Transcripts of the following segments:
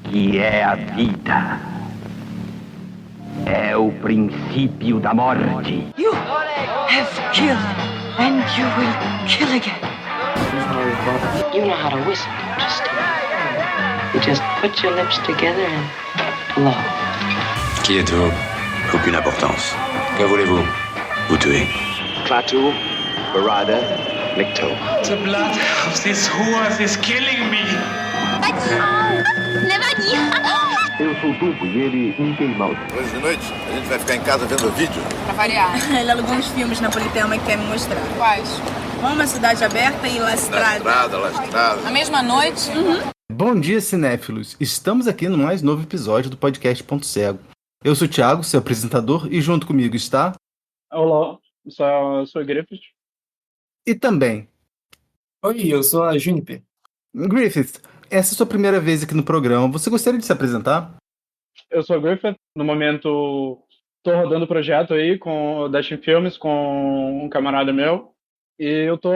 que é a vida. É o princípio da morte. You have killed and you will kill again. You know how to whistle, Christine. You just put your lips together and blow. Qui êtes-vous? Aucune importance. Que voulez-vous? Vous tuer. Klaatu, Barada, Nikto. The blood of these whores is killing me. Eu sou o Tubo e ele Mickey Mouse. Hoje de noite, a gente vai ficar em casa vendo vídeo. Pra variar. Ele alugou uns filmes na Politeama que quer me mostrar. Quais? Uma Cidade Aberta e Lastrada. Lastrada. Na mesma noite? Bom dia, cinéfilos! Estamos aqui no mais novo episódio do podcast Ponto Cego. Eu sou o Thiago, seu apresentador, e junto comigo está... Olá, sou o Griffith. E também... Oi, eu sou a Juniper. Griffith, essa é a sua primeira vez aqui no programa. Você gostaria de se apresentar? Eu sou o Griffith. No momento, estou rodando o projeto aí com o Dashing Filmes com um camarada meu. E eu tô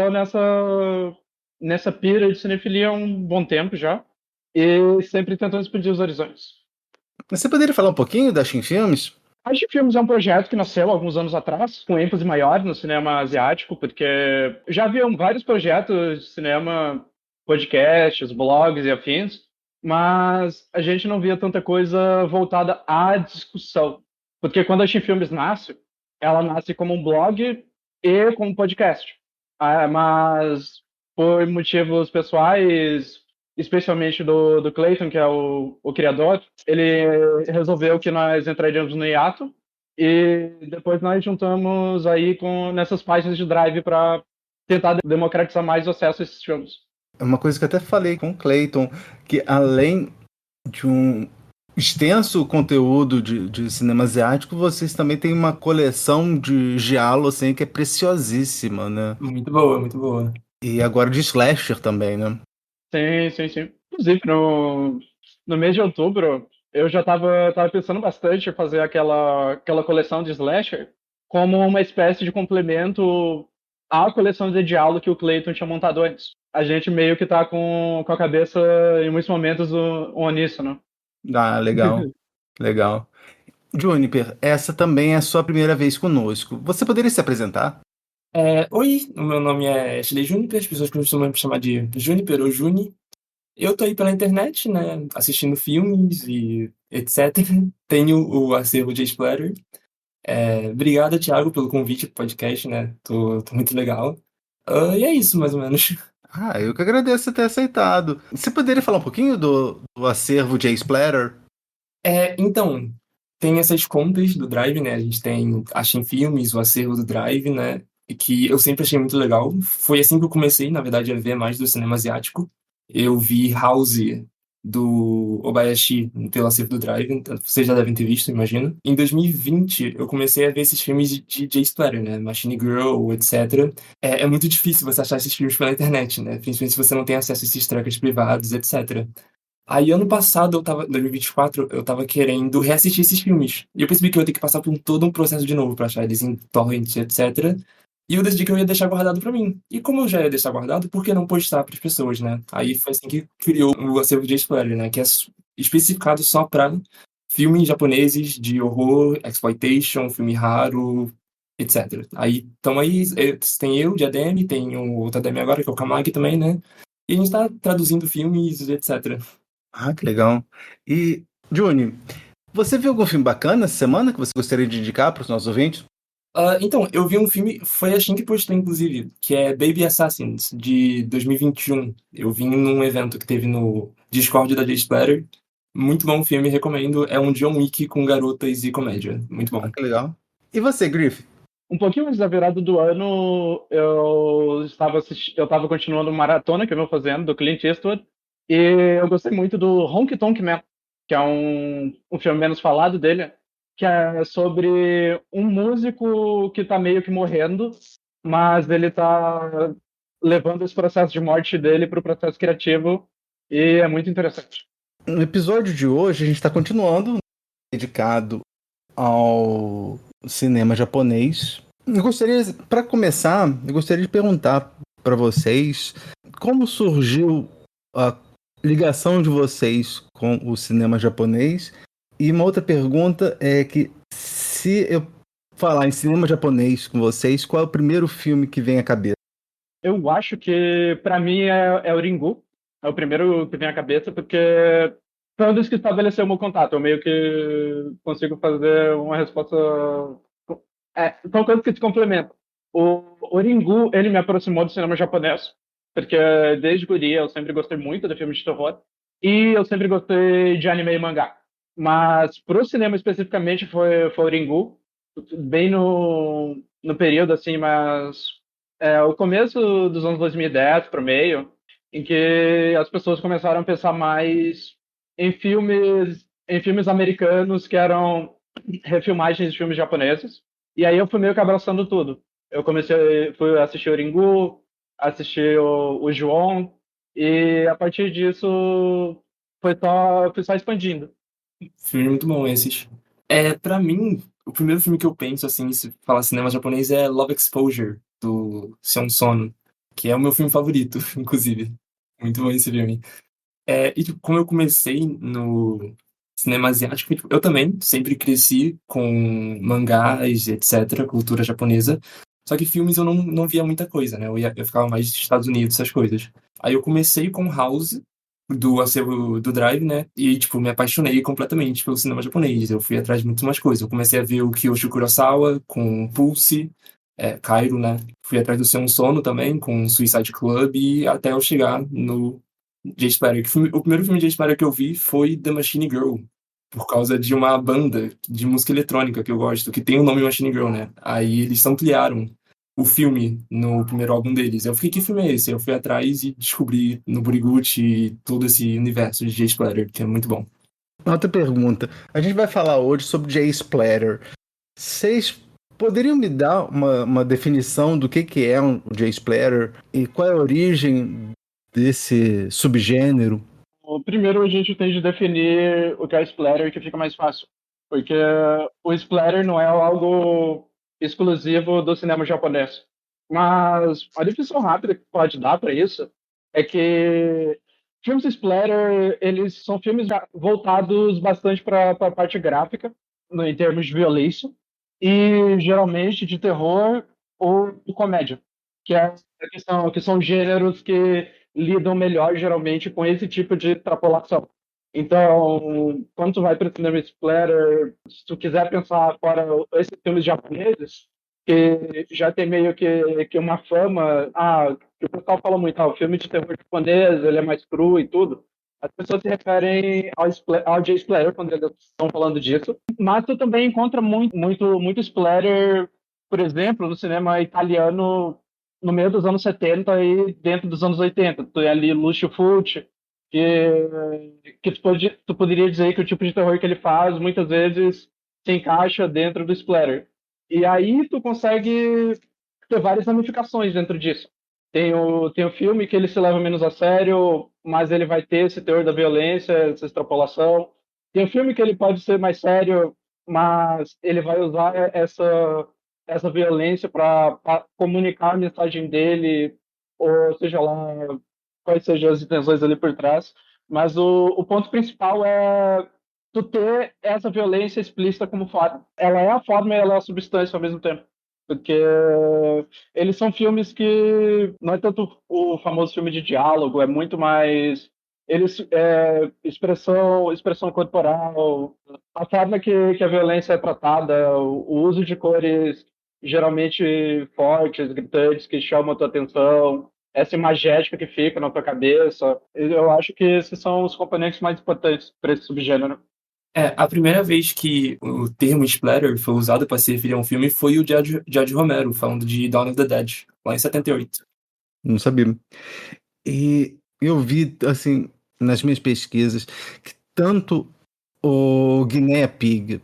nessa pira de cinefilia há um bom tempo já. E sempre tentando expandir os horizontes. Você poderia falar um pouquinho da Dashing Filmes? A Dashing Filmes é um projeto que nasceu alguns anos atrás, com ênfase maior no cinema asiático, porque já haviam vários projetos de cinema, podcasts, blogs e afins, mas a gente não via tanta coisa voltada à discussão. Porque quando a Dashing Filmes nasce, ela nasce como um blog e como um podcast. Mas por motivos pessoais, especialmente do Clayton, que é o criador, ele resolveu que nós entraríamos no hiato e depois nós juntamos aí nessas páginas de Drive para tentar democratizar mais o acesso a esses filmes. É uma coisa que eu até falei com o Clayton, que além de um extenso conteúdo de cinema asiático, vocês também têm uma coleção de giallo, assim, que é preciosíssima, né? Muito boa, muito boa. E agora de slasher também, né? Sim. Inclusive, no mês de outubro, eu já tava pensando bastante em fazer aquela coleção de slasher como uma espécie de complemento à coleção de giallo que o Clayton tinha montado antes. A gente meio que tá com a cabeça, em muitos momentos, uníssono. Ah, legal. Legal. Juniper, essa também é a sua primeira vez conosco. Você poderia se apresentar? Oi, o meu nome é Ashley Juniper, as pessoas costumam me chamar de Juniper ou Juni. Eu tô aí pela internet, né, assistindo filmes e etc. Tenho o acervo de Splatter. Obrigado, Thiago, pelo convite pro podcast, né, tô muito legal. E é isso, mais ou menos. Eu que agradeço ter aceitado. Você poderia falar um pouquinho do acervo de Splatter? Então, tem essas contas do Drive, né, a gente tem Dashing Filmes, o acervo do Drive, né, que eu sempre achei muito legal. Foi assim que eu comecei, na verdade, a ver mais do cinema asiático. Eu vi House, do Obayashi, pelo acervo do Drive, então vocês já devem ter visto, imagino. Em 2020, eu comecei a ver esses filmes de J-Splatter, né, Machine Girl, etc. É muito difícil você achar esses filmes pela internet, né, principalmente se você não tem acesso a esses trackers privados, etc. Aí, ano passado, 2024, eu tava querendo reassistir esses filmes. E eu percebi que eu ia ter que passar por todo um processo de novo pra achar eles em torrent, etc. E eu decidi que eu ia deixar guardado pra mim. E como eu já ia deixar guardado, por que não postar pras pessoas, né? Aí foi assim que criou o acervo de Splatter, né? Que é especificado só pra filmes japoneses de horror, exploitation, filme raro, etc. Aí, tem eu, de ADM, tem o outro ADM agora, que é o Kamagi também, né? E a gente tá traduzindo filmes, etc. Que legal. E, Juni, você viu algum filme bacana essa semana que você gostaria de indicar para os nossos ouvintes? Então, eu vi um filme, foi a Shin que postou, inclusive, que é Baby Assassins, de 2021. Eu vi num evento que teve no Discord da J-Splatter. Muito bom filme, recomendo. É um John Wick com garotas e comédia. Muito bom. Que legal. E você, Griff? Um pouquinho antes da virada do ano, eu estava continuando uma maratona que eu venho fazendo, do Clint Eastwood, e eu gostei muito do Honky Tonk Man, que é um filme menos falado dele, que é sobre um músico que tá meio que morrendo, mas ele tá levando esse processo de morte dele pro processo criativo, e é muito interessante. No episódio de hoje, a gente está continuando, dedicado ao cinema japonês. Para começar, eu gostaria de perguntar para vocês como surgiu a ligação de vocês com o cinema japonês. E uma outra pergunta é que se eu falar em cinema japonês com vocês, qual é o primeiro filme que vem à cabeça? Eu acho que, pra mim, é o Ringu. É o primeiro que vem à cabeça, porque foi um dos que estabeleceu o meu contato. Eu meio que consigo fazer uma resposta... são coisas que se complementam. O Ringu, ele me aproximou do cinema japonês, porque desde guria eu sempre gostei muito de filmes de terror, e eu sempre gostei de anime e mangá. Mas pro cinema especificamente foi o Ringu, bem no período, assim, mas o começo dos anos 2010 pro meio, em que as pessoas começaram a pensar mais em filmes americanos que eram refilmagens de filmes japoneses. E aí eu fui meio que abraçando tudo. Eu fui assistir o Ringu, assistir o João, e a partir disso fui só expandindo. Filme muito bom esses. Pra mim, o primeiro filme que eu penso, assim, se falar cinema japonês, é Love Exposure, do Sion Sono, que é o meu filme favorito, inclusive. Muito bom esse filme. E tipo, como eu comecei no cinema asiático, tipo, eu também sempre cresci com mangás, etc., cultura japonesa. Só que filmes eu não via muita coisa, né? Eu ficava mais nos Estados Unidos, essas coisas. Aí eu comecei com House, do acervo do Drive, né? E, tipo, me apaixonei completamente pelo cinema japonês. Eu fui atrás de muito mais coisas. Eu comecei a ver o Kiyoshi Kurosawa com Pulse, Kairo, né? Fui atrás do Sion Sono também, com Suicide Club, e até eu chegar no J-Splatter. O primeiro filme de J-Splatter que eu vi foi The Machine Girl, por causa de uma banda de música eletrônica que eu gosto, que tem o nome Machine Girl, né? Aí eles ampliaram o filme no primeiro álbum deles. Eu fiquei, que filme é esse? Eu fui atrás e descobri no Buriguchi todo esse universo de J-Splatter, que é muito bom. Outra pergunta. A gente vai falar hoje sobre J-Splatter. Vocês poderiam me dar uma definição do que é um J-Splatter e qual é a origem desse subgênero? Primeiro a gente tem de definir o que é splatter, que fica mais fácil. Porque o splatter não é algo exclusivo do cinema japonês. Mas a definição rápida que pode dar para isso é que filmes splatter, eles são filmes voltados bastante para a parte gráfica, em termos de violência, e geralmente de terror ou de comédia, que são gêneros que lidam melhor, geralmente, com esse tipo de extrapolação. Então, quando tu vai para o cinema splatter, se tu quiser pensar fora esses filmes japoneses, que já tem meio que uma fama, que o pessoal fala muito, o filme de terror japonês, ele é mais cru e tudo. As pessoas se referem ao J-Splatter quando eles estão falando disso. Mas tu também encontra muito splatter, por exemplo, no cinema italiano, no meio dos anos 70 e dentro dos anos 80. Tu é ali Lucio Fulci, que tu poderia dizer que o tipo de terror que ele faz muitas vezes se encaixa dentro do splatter. E aí tu consegue ter várias ramificações dentro disso. Tem o filme que ele se leva menos a sério, mas ele vai ter esse teor da violência, essa extrapolação. Tem o filme que ele pode ser mais sério, mas ele vai usar essa violência para comunicar a mensagem dele, ou seja lá, quais sejam as intenções ali por trás. Mas o ponto principal é tu ter essa violência explícita como forma. Ela é a forma e ela é a substância ao mesmo tempo. Porque eles são filmes que não é tanto o famoso filme de diálogo, é muito mais expressão corporal, a forma que a violência é tratada, o uso de cores geralmente fortes, gritantes, que chamam a tua atenção, essa imagética que fica na tua cabeça. Eu acho que esses são os componentes mais importantes para esse subgênero. A primeira vez que o termo splatter foi usado para se referir a um filme foi o George Romero, falando de Dawn of the Dead, lá em 78. Não sabia. E eu vi, assim, nas minhas pesquisas, que tanto o Guinea Pig,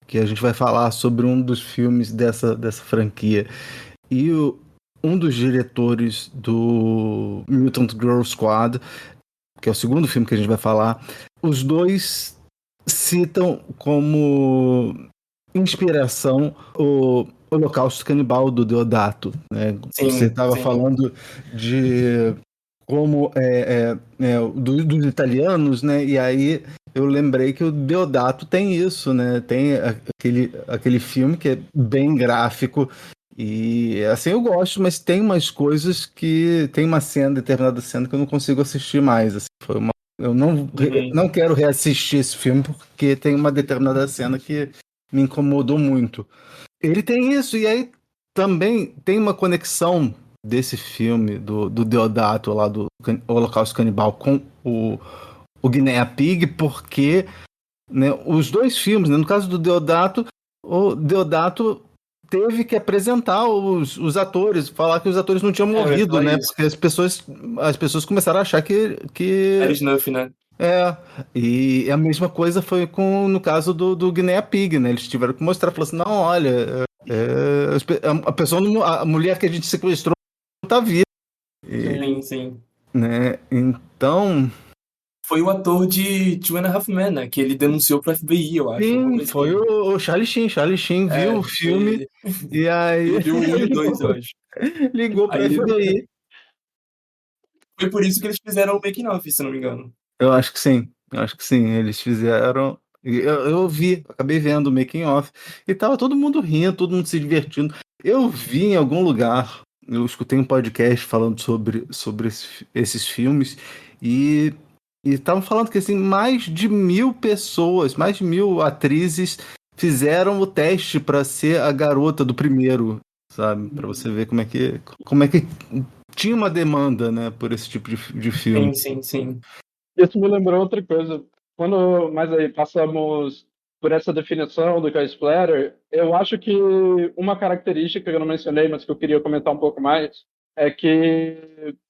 que a gente vai falar sobre um dos filmes dessa franquia, e um dos diretores do Mutant Girl Squad, que é o segundo filme que a gente vai falar, os dois citam como inspiração o Holocausto Canibal do Deodato, né? Sim, você estava falando de como dos italianos, né? E aí eu lembrei que o Deodato tem isso, né? Tem aquele filme que é bem gráfico e assim eu gosto, mas tem umas coisas que tem uma determinada cena que eu não consigo assistir mais. Assim, eu não quero reassistir esse filme porque tem uma determinada cena que me incomodou muito. Ele tem isso, e aí também tem uma conexão desse filme, do Deodato lá do Holocausto Canibal com o Guinea Pig, porque, né, os dois filmes, né, no caso do Deodato, o Deodato teve que apresentar os atores, falar que os atores não tinham morrido, né? Isso. Porque as pessoas começaram a achar que era Snuff, né? E a mesma coisa foi no caso do Guinea Pig, né? Eles tiveram que mostrar, falaram assim, não, olha, a mulher que a gente sequestrou tá viva. Sim. Né? Então... Foi o ator de Two and a Half Men, né? Que ele denunciou pro FBI, eu acho. Sim, foi o Charlie Sheen. Charlie Sheen viu o filme e aí... Ele viu o 1 e o 2, eu acho. Ligou pro FBI. Foi por isso que eles fizeram o making of, se não me engano. Eu acho que sim. Eles fizeram... Eu acabei vendo o making of e tava todo mundo rindo, todo mundo se divertindo. Eu vi em algum lugar, eu escutei um podcast falando sobre esses filmes e estavam falando que assim, mais de 1.000 pessoas, mais de 1.000 atrizes fizeram o teste para ser a garota do primeiro, sabe? Para você ver como é que tinha uma demanda, né, por esse tipo de filme. Sim. Isso me lembrou outra coisa. Mas aí passamos por essa definição do que é splatter, eu acho que uma característica que eu não mencionei, mas que eu queria comentar um pouco mais, é que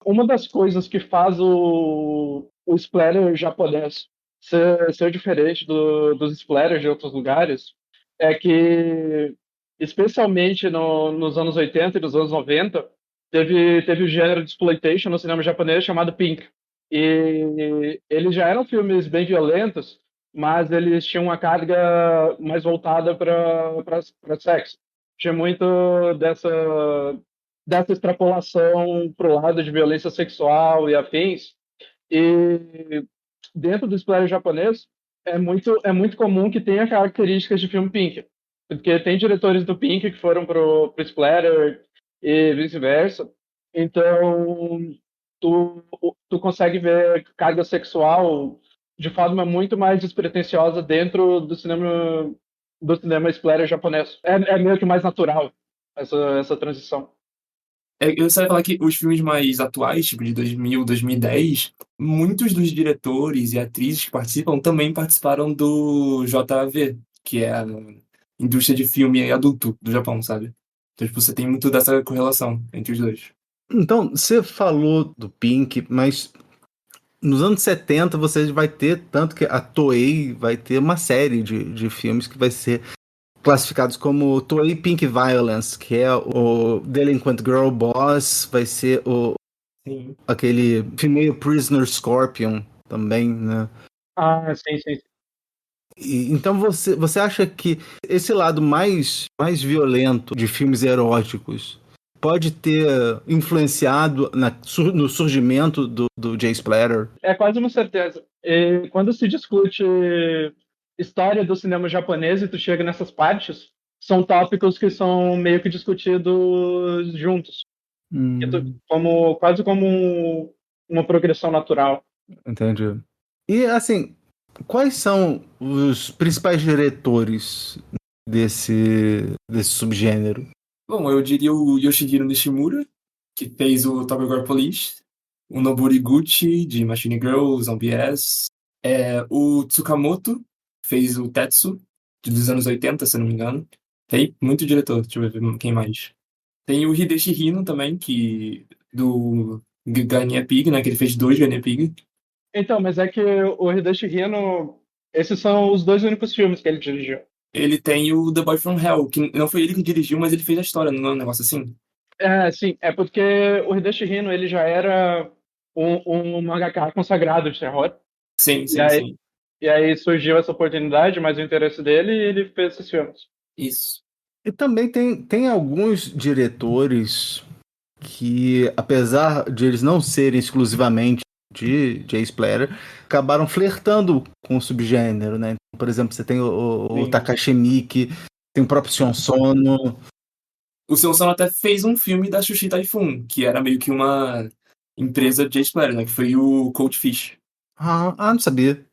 uma das coisas que faz o splatter japonês ser diferente dos splatters de outros lugares é que, especialmente nos anos 80 e nos anos 90, teve o gênero de exploitation no cinema japonês chamado Pink. E eles já eram filmes bem violentos, mas eles tinham uma carga mais voltada para sexo. Tinha muito dessa extrapolação para o lado de violência sexual e afins. E dentro do splatter japonês, é muito comum que tenha características de filme Pink. Porque tem diretores do Pink que foram pro splatter e vice-versa. Então, tu consegue ver carga sexual de forma muito mais despretensiosa dentro do cinema splatter japonês. É meio que mais natural essa transição. Eu sei falar que os filmes mais atuais, tipo de 2000, 2010, muitos dos diretores e atrizes que participam também participaram do JAV, que é a indústria de filme adulto do Japão, sabe? Então, tipo, você tem muito dessa correlação entre os dois. Então, você falou do Pink, mas nos anos 70 você vai ter, tanto que a Toei vai ter uma série de filmes que vai ser classificados como Toei Pink Violence, que é o Delinquent Girl Boss, vai ser aquele Female Prisoner Scorpion também, né? Ah, sim. Então você acha que esse lado mais violento de filmes eróticos pode ter influenciado no surgimento do J-Splatter? É quase uma certeza. E quando se discute história do cinema japonês e tu chega nessas partes, são tópicos que são meio que discutidos juntos. Quase como uma progressão natural. Entendi. E, assim, quais são os principais diretores desse subgênero? Bom, eu diria o Yoshihiro Nishimura, que fez o Tokyo Gore Police, o Nobuo Iguchi, de Machine Girl, Zombie S, o Tsukamoto, fez o Tetsu, dos anos 80, se não me engano. Tem muito diretor, deixa eu ver quem mais. Tem o Hideshi Hino também, do Guinea Pig, né, que ele fez 2 Guinea Pig. Então, mas é que o Hideshi Hino, esses são os 2 únicos filmes que ele dirigiu. Ele tem o The Boy From Hell, que não foi ele que dirigiu, mas ele fez a história, não é um negócio assim? Sim, é porque o Hideshi Hino, ele já era um mangaka consagrado de terror. Sim. E aí surgiu essa oportunidade, mas o interesse dele, e ele fez esses filmes. Isso. E também tem alguns diretores que, apesar de eles não serem exclusivamente de J-Splatter, acabaram flertando com o subgênero, né? Por exemplo, você tem o Takashi Miike, tem o próprio Sion Sono. O Sion Sono até fez um filme da Sushi Typhoon, que era meio que uma empresa de J-Splatter, né? Que foi o Cold Fish. Não sabia.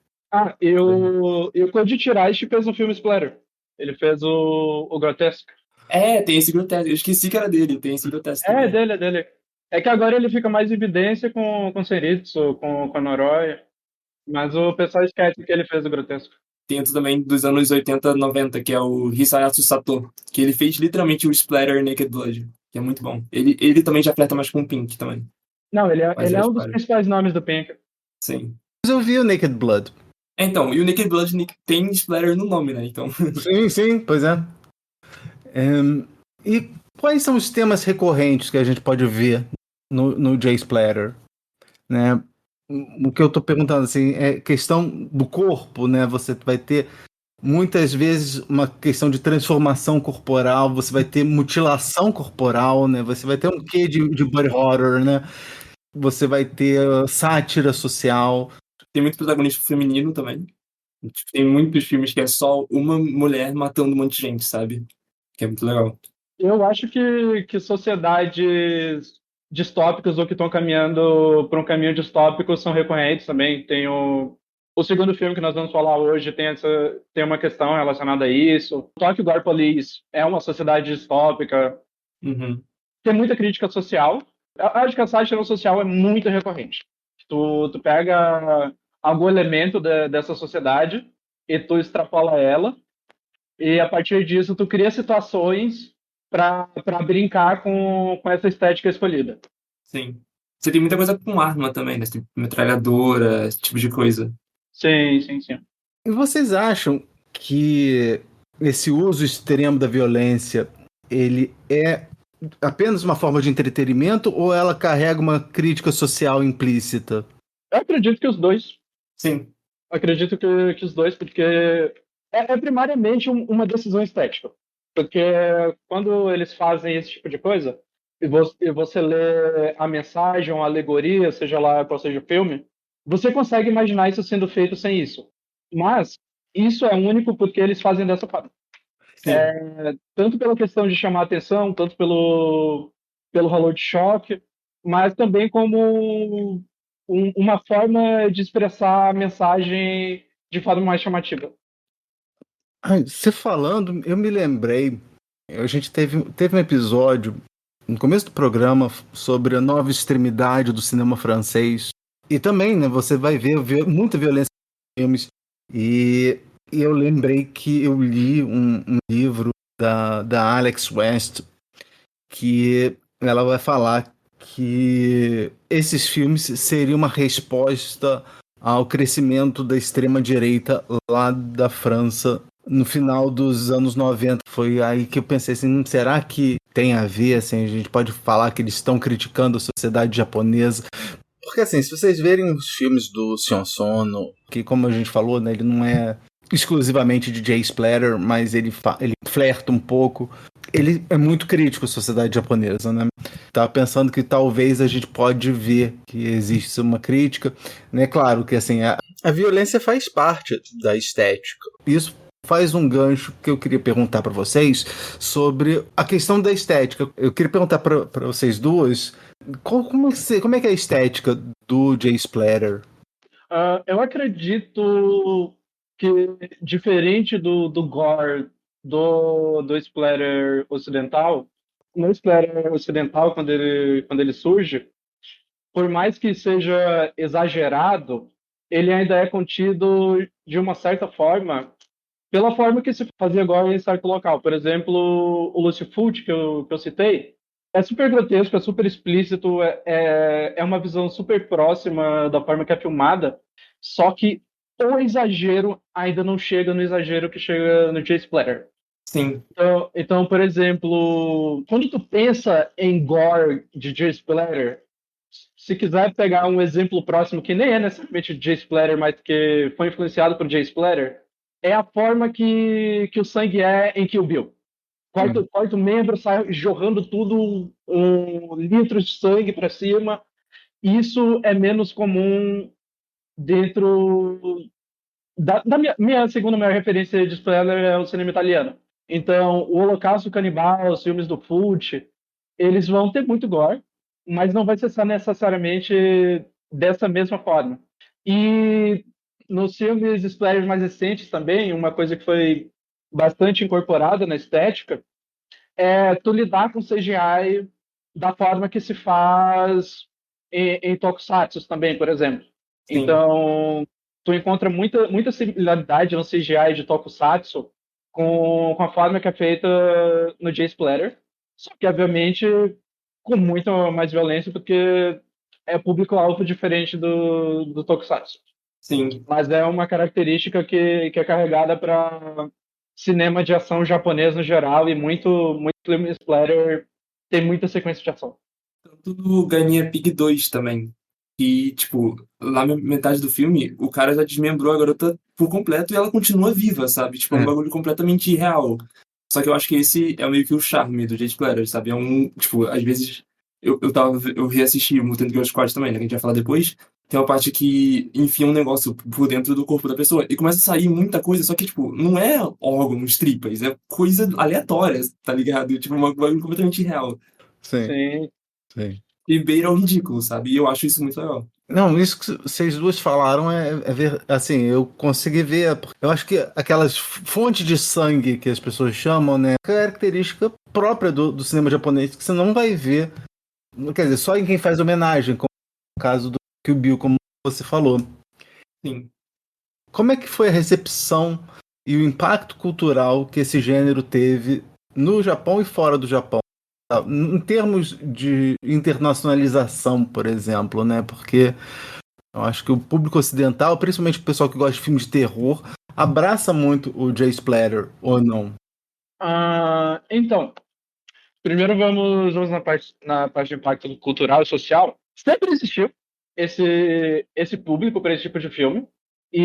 E o Code Tiraishi fez um filme Splatter. Ele fez o Grotesque. Tem esse Grotesque. Eu esqueci que era dele, tem esse Grotesque. É dele. É que agora ele fica mais em evidência com Senritsu, com a Noroi. Mas o pessoal esquece que ele fez o Grotesco. Tem outro também dos anos 80, 90, que é o Hisayatsu Sato, que ele fez literalmente o Splatter Naked Blood, que é muito bom. Ele também já flerta mais com o Pink também. Não, ele é um dos principais nomes do Pink. Sim. Mas eu vi o Naked Blood. Então, e o Naked Blood tem Splatter no nome, né? Então... Sim, pois é. E quais são os temas recorrentes que a gente pode ver no J-Splatter? Né? O que eu tô perguntando assim, é questão do corpo, né? Você vai ter muitas vezes uma questão de transformação corporal, você vai ter mutilação corporal, né? Você vai ter um quê de body horror, né? Você vai ter sátira social. Tem muito protagonista feminino também. Tem muitos filmes que é só uma mulher matando um monte de gente, sabe? Que é muito legal. Eu acho que sociedades distópicas ou que estão caminhando para um caminho distópico são recorrentes também. Tem o segundo filme que nós vamos falar hoje tem uma questão relacionada a isso. Tokyo Gore Police é uma sociedade distópica. Tem muita crítica social. Eu acho que a sátira social é muito recorrente. Tu pega algum elemento dessa sociedade e tu extrapola ela, e a partir disso tu cria situações para brincar com essa estética escolhida. Sim. Você tem muita coisa com arma também, né? Tipo, metralhadora, esse tipo de coisa. Sim. E vocês acham que esse uso extremo da violência, ele é apenas uma forma de entretenimento ou ela carrega uma crítica social implícita? Eu acredito que os dois. Sim. Acredito que os dois, porque é primariamente uma decisão estética. Porque quando eles fazem esse tipo de coisa, e você lê a mensagem, a alegoria, seja lá qual seja o filme, você consegue imaginar isso sendo feito sem isso. Mas isso é único porque eles fazem dessa forma. Tanto pela questão de chamar atenção, tanto pelo valor de choque, mas também como uma forma de expressar a mensagem de forma mais chamativa. Você falando, eu me lembrei, a gente teve um episódio no começo do programa sobre a nova extremidade do cinema francês, e também, né, você vai ver muita violência nos filmes, e eu lembrei que eu li um livro da Alex West, que ela vai falar que esses filmes seriam uma resposta ao crescimento da extrema-direita lá da França no final dos anos 90. Foi aí que eu pensei assim, será que tem a ver, assim, a gente pode falar que eles estão criticando a sociedade japonesa? Porque assim, se vocês verem os filmes do Sion Sono, que como a gente falou, né, ele não é exclusivamente de J-Splatter, mas ele flerta um pouco. Ele é muito crítico à sociedade japonesa, né? Tava pensando que talvez a gente pode ver que existe uma crítica, né? Claro que assim, a violência faz parte da estética. Isso faz um gancho que eu queria perguntar para vocês sobre a questão da estética. Eu queria perguntar para vocês duas, como é que é a estética do J-Splatter? Eu acredito que, diferente do gore do splatter ocidental, no splatter ocidental, quando ele surge, por mais que seja exagerado, ele ainda é contido de uma certa forma, pela forma que se fazia gore em certo local. Por exemplo, o Lucio Fulci, que eu citei, é super grotesco, é super explícito, é uma visão super próxima da forma que é filmada, só que o exagero ainda não chega no exagero que chega no J-Splatter. Sim. Então, por exemplo, quando tu pensa em gore de J-Splatter, se quiser pegar um exemplo próximo que nem é necessariamente J-Splatter, mas que foi influenciado por J-Splatter, é a forma que o sangue é em Kill Bill. corta o membro, sai jorrando tudo, litros de sangue para cima. Isso é menos comum dentro da minha segunda maior referência de spoiler é o cinema italiano. Então, o Holocausto Canibal, os filmes do Fulci, eles vão ter muito gore, mas não vai ser necessariamente dessa mesma forma. E nos filmes splatters mais recentes também, uma coisa que foi bastante incorporada na estética é tu lidar com CGI da forma que se faz em tokusatsu também, por exemplo. Sim. Então, tu encontra muita similaridade no CGI de tokusatsu com a forma que é feita no J-Splatter, só que, obviamente, com muito mais violência, porque é público-alvo diferente do tokusatsu. Sim. Mas é uma característica que é carregada para cinema de ação japonês no geral, e muito filme splatter tem muita sequência de ação. Tanto no Galinha Pig 2 também. E, tipo, lá na metade do filme, o cara já desmembrou a garota por completo e ela continua viva, sabe? Tipo, é um bagulho completamente irreal. Só que eu acho que esse é meio que o charme do J-Splatter, sabe? É tipo, às vezes eu reassisti o Mutant Girl Squad também, né? Que a gente vai falar depois. Tem uma parte que enfia um negócio por dentro do corpo da pessoa e começa a sair muita coisa, só que, tipo, não é órgãos, tripas, é coisa aleatória, tá ligado? Tipo, uma coisa completamente irreal. Sim. E beira o ridículo, sabe? E eu acho isso muito legal. Não, isso que vocês duas falaram assim, eu consegui ver, eu acho que aquelas fontes de sangue que as pessoas chamam, né, é característica própria do cinema japonês, que você não vai ver, quer dizer, só em quem faz homenagem, como no caso do Kill Bill, como você falou. Sim. Como é que foi a recepção e o impacto cultural que esse gênero teve no Japão e fora do Japão? Em termos de internacionalização, por exemplo, né? Porque eu acho que o público ocidental, principalmente o pessoal que gosta de filmes de terror, abraça muito o J-Splatter, ou não? Então, primeiro vamos na parte de impacto cultural e social. Sempre existiu esse público para esse tipo de filme, e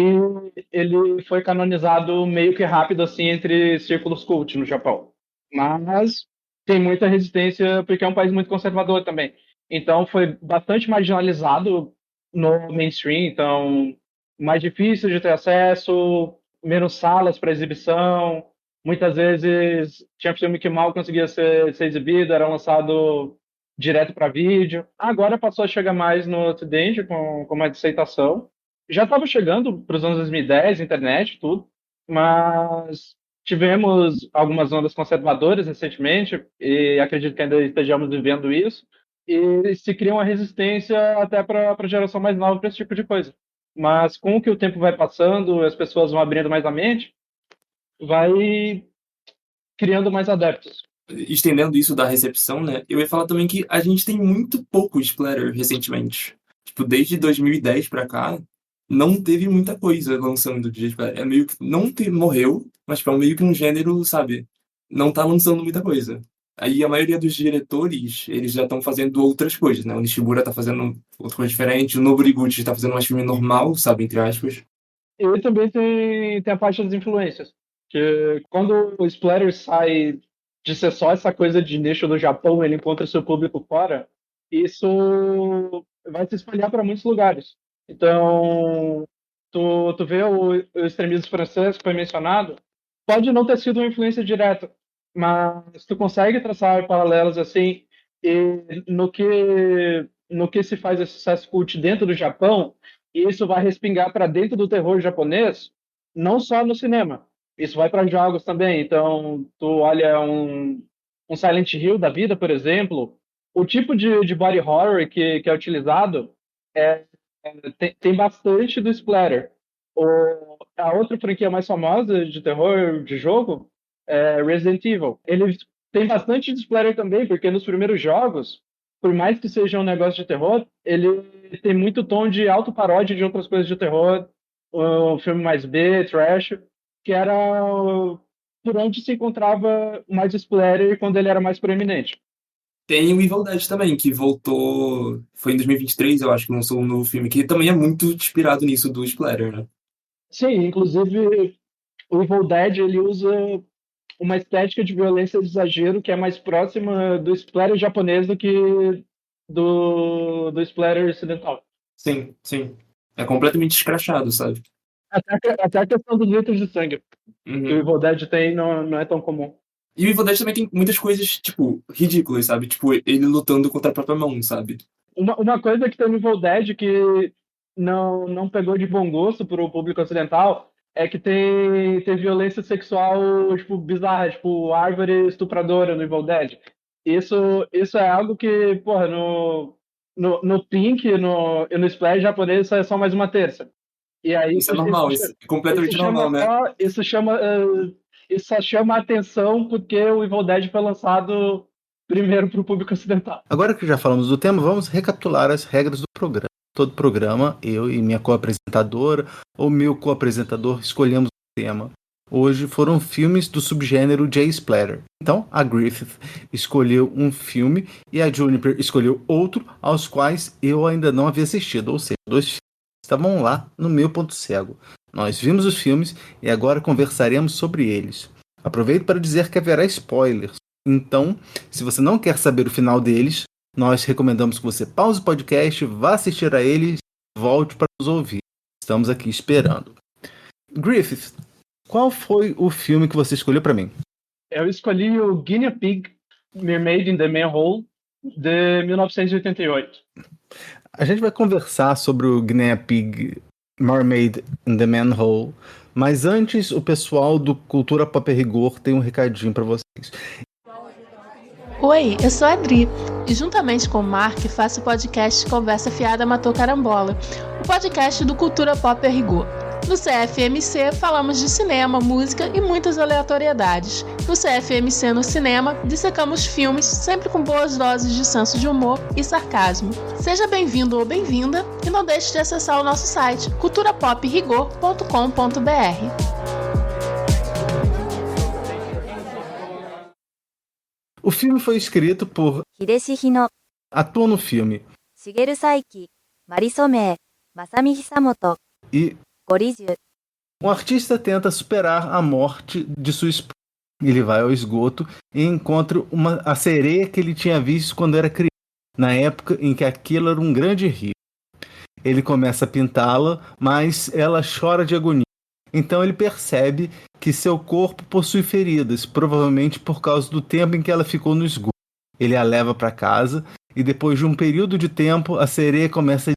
ele foi canonizado meio que rápido, assim, entre círculos cult no Japão. Mas tem muita resistência, porque é um país muito conservador também. Então, foi bastante marginalizado no mainstream, então, mais difícil de ter acesso, menos salas para exibição. Muitas vezes, tinha filme que mal conseguia ser exibido, era lançado direto para vídeo. Agora passou a chegar mais no Ocidente, com mais aceitação. Já estava chegando para os anos 2010, internet, tudo, mas tivemos algumas ondas conservadoras recentemente, e acredito que ainda estejamos vivendo isso, e se cria uma resistência até para a geração mais nova para esse tipo de coisa. Mas com o que o tempo vai passando, as pessoas vão abrindo mais a mente, vai criando mais adeptos. Estendendo isso da recepção, né, eu ia falar também que a gente tem muito pouco splatter recentemente. Tipo, desde 2010 pra cá, não teve muita coisa lançando de splatter. É meio que morreu, mas tipo, é meio que um gênero, sabe, não tá lançando muita coisa. Aí a maioria dos diretores, eles já estão fazendo outras coisas, né? O Nishimura tá fazendo outra coisa diferente, o Nobuguchi tá fazendo um filme normal, sabe, entre aspas. E também tem a parte das influências. Que quando o splatter sai de ser só essa coisa de nicho do Japão, ele encontra seu público fora, isso vai se espalhar para muitos lugares. Então, tu vê o extremismo francês que foi mencionado, pode não ter sido uma influência direta, mas tu consegue traçar paralelos assim, e no que se faz esse sucesso cult dentro do Japão, isso vai respingar para dentro do terror japonês, não só no cinema. Isso vai para jogos também. Então, tu olha um Silent Hill da vida, por exemplo, o tipo de body horror que é utilizado tem bastante do splatter. A outra franquia mais famosa de terror de jogo é Resident Evil. Ele tem bastante de splatter também, porque nos primeiros jogos, por mais que seja um negócio de terror, ele tem muito tom de autoparódia de outras coisas de terror, um filme mais B, trash, que era por onde se encontrava mais splatter quando ele era mais proeminente. Tem o Evil Dead também, que voltou, foi em 2023, eu acho que lançou um novo filme, que também é muito inspirado nisso do splatter, né? Sim, inclusive o Evil Dead, ele usa uma estética de violência de exagero que é mais próxima do splatter japonês do que do splatter ocidental. Sim, sim. É completamente escrachado, sabe? Até a questão dos litros de sangue que o Evil Dead tem não é tão comum. E o Evil Dead também tem muitas coisas, tipo, ridículas, sabe? Tipo, ele lutando contra a própria mão, sabe? Uma coisa que tem no Evil Dead que não pegou de bom gosto pro público ocidental é que tem violência sexual, tipo, bizarra, tipo, árvore estupradora no Evil Dead. Isso é algo que, porra, no Pink e no Splash japonês isso é só mais uma terça. E aí, isso é normal, isso é completamente normal, né? Isso só chama a atenção porque o Evil Dead foi lançado primeiro para o público ocidental. Agora que já falamos do tema, vamos recapitular as regras do programa. Todo programa, eu e minha co-apresentadora, ou meu co-apresentador, escolhemos o tema. Hoje foram filmes do subgênero J-Splatter. Então, a Griffith escolheu um filme e a Juniper escolheu outro, aos quais eu ainda não havia assistido. Ou seja, 2 filmes estavam lá no meu ponto cego. Nós vimos os filmes e agora conversaremos sobre eles. Aproveito para dizer que haverá spoilers. Então, se você não quer saber o final deles, nós recomendamos que você pause o podcast, vá assistir a eles e volte para nos ouvir. Estamos aqui esperando. Griffith, qual foi o filme que você escolheu para mim? Eu escolhi o Guinea Pig, Mermaid in the Manhole, de 1988. A gente vai conversar sobre o Guinea Pig, Mermaid in the Manhole, mas antes o pessoal do Cultura Pop Rigor tem um recadinho para vocês. Oi, eu sou a Adri e juntamente com o Mark faço o podcast Conversa Fiada Matou Carambola, o podcast do Cultura Pop Rigor. No CFMC falamos de cinema, música e muitas aleatoriedades. No CFMC no cinema, dissecamos filmes sempre com boas doses de senso de humor e sarcasmo. Seja bem-vindo ou bem-vinda e não deixe de acessar o nosso site culturapoprigor.com.br. O filme foi escrito por Hideshi Hino, atua no filme Shigeru Saiki, Marisome, Masami Hisamoto e Goriju. Um artista tenta superar a morte de sua esposa. Ele vai ao esgoto e encontra a sereia que ele tinha visto quando era criança, na época em que aquilo era um grande rio. Ele começa a pintá-la, mas ela chora de agonia. Então ele percebe que seu corpo possui feridas, provavelmente por causa do tempo em que ela ficou no esgoto. Ele a leva para casa e depois de um período de tempo, a sereia começa a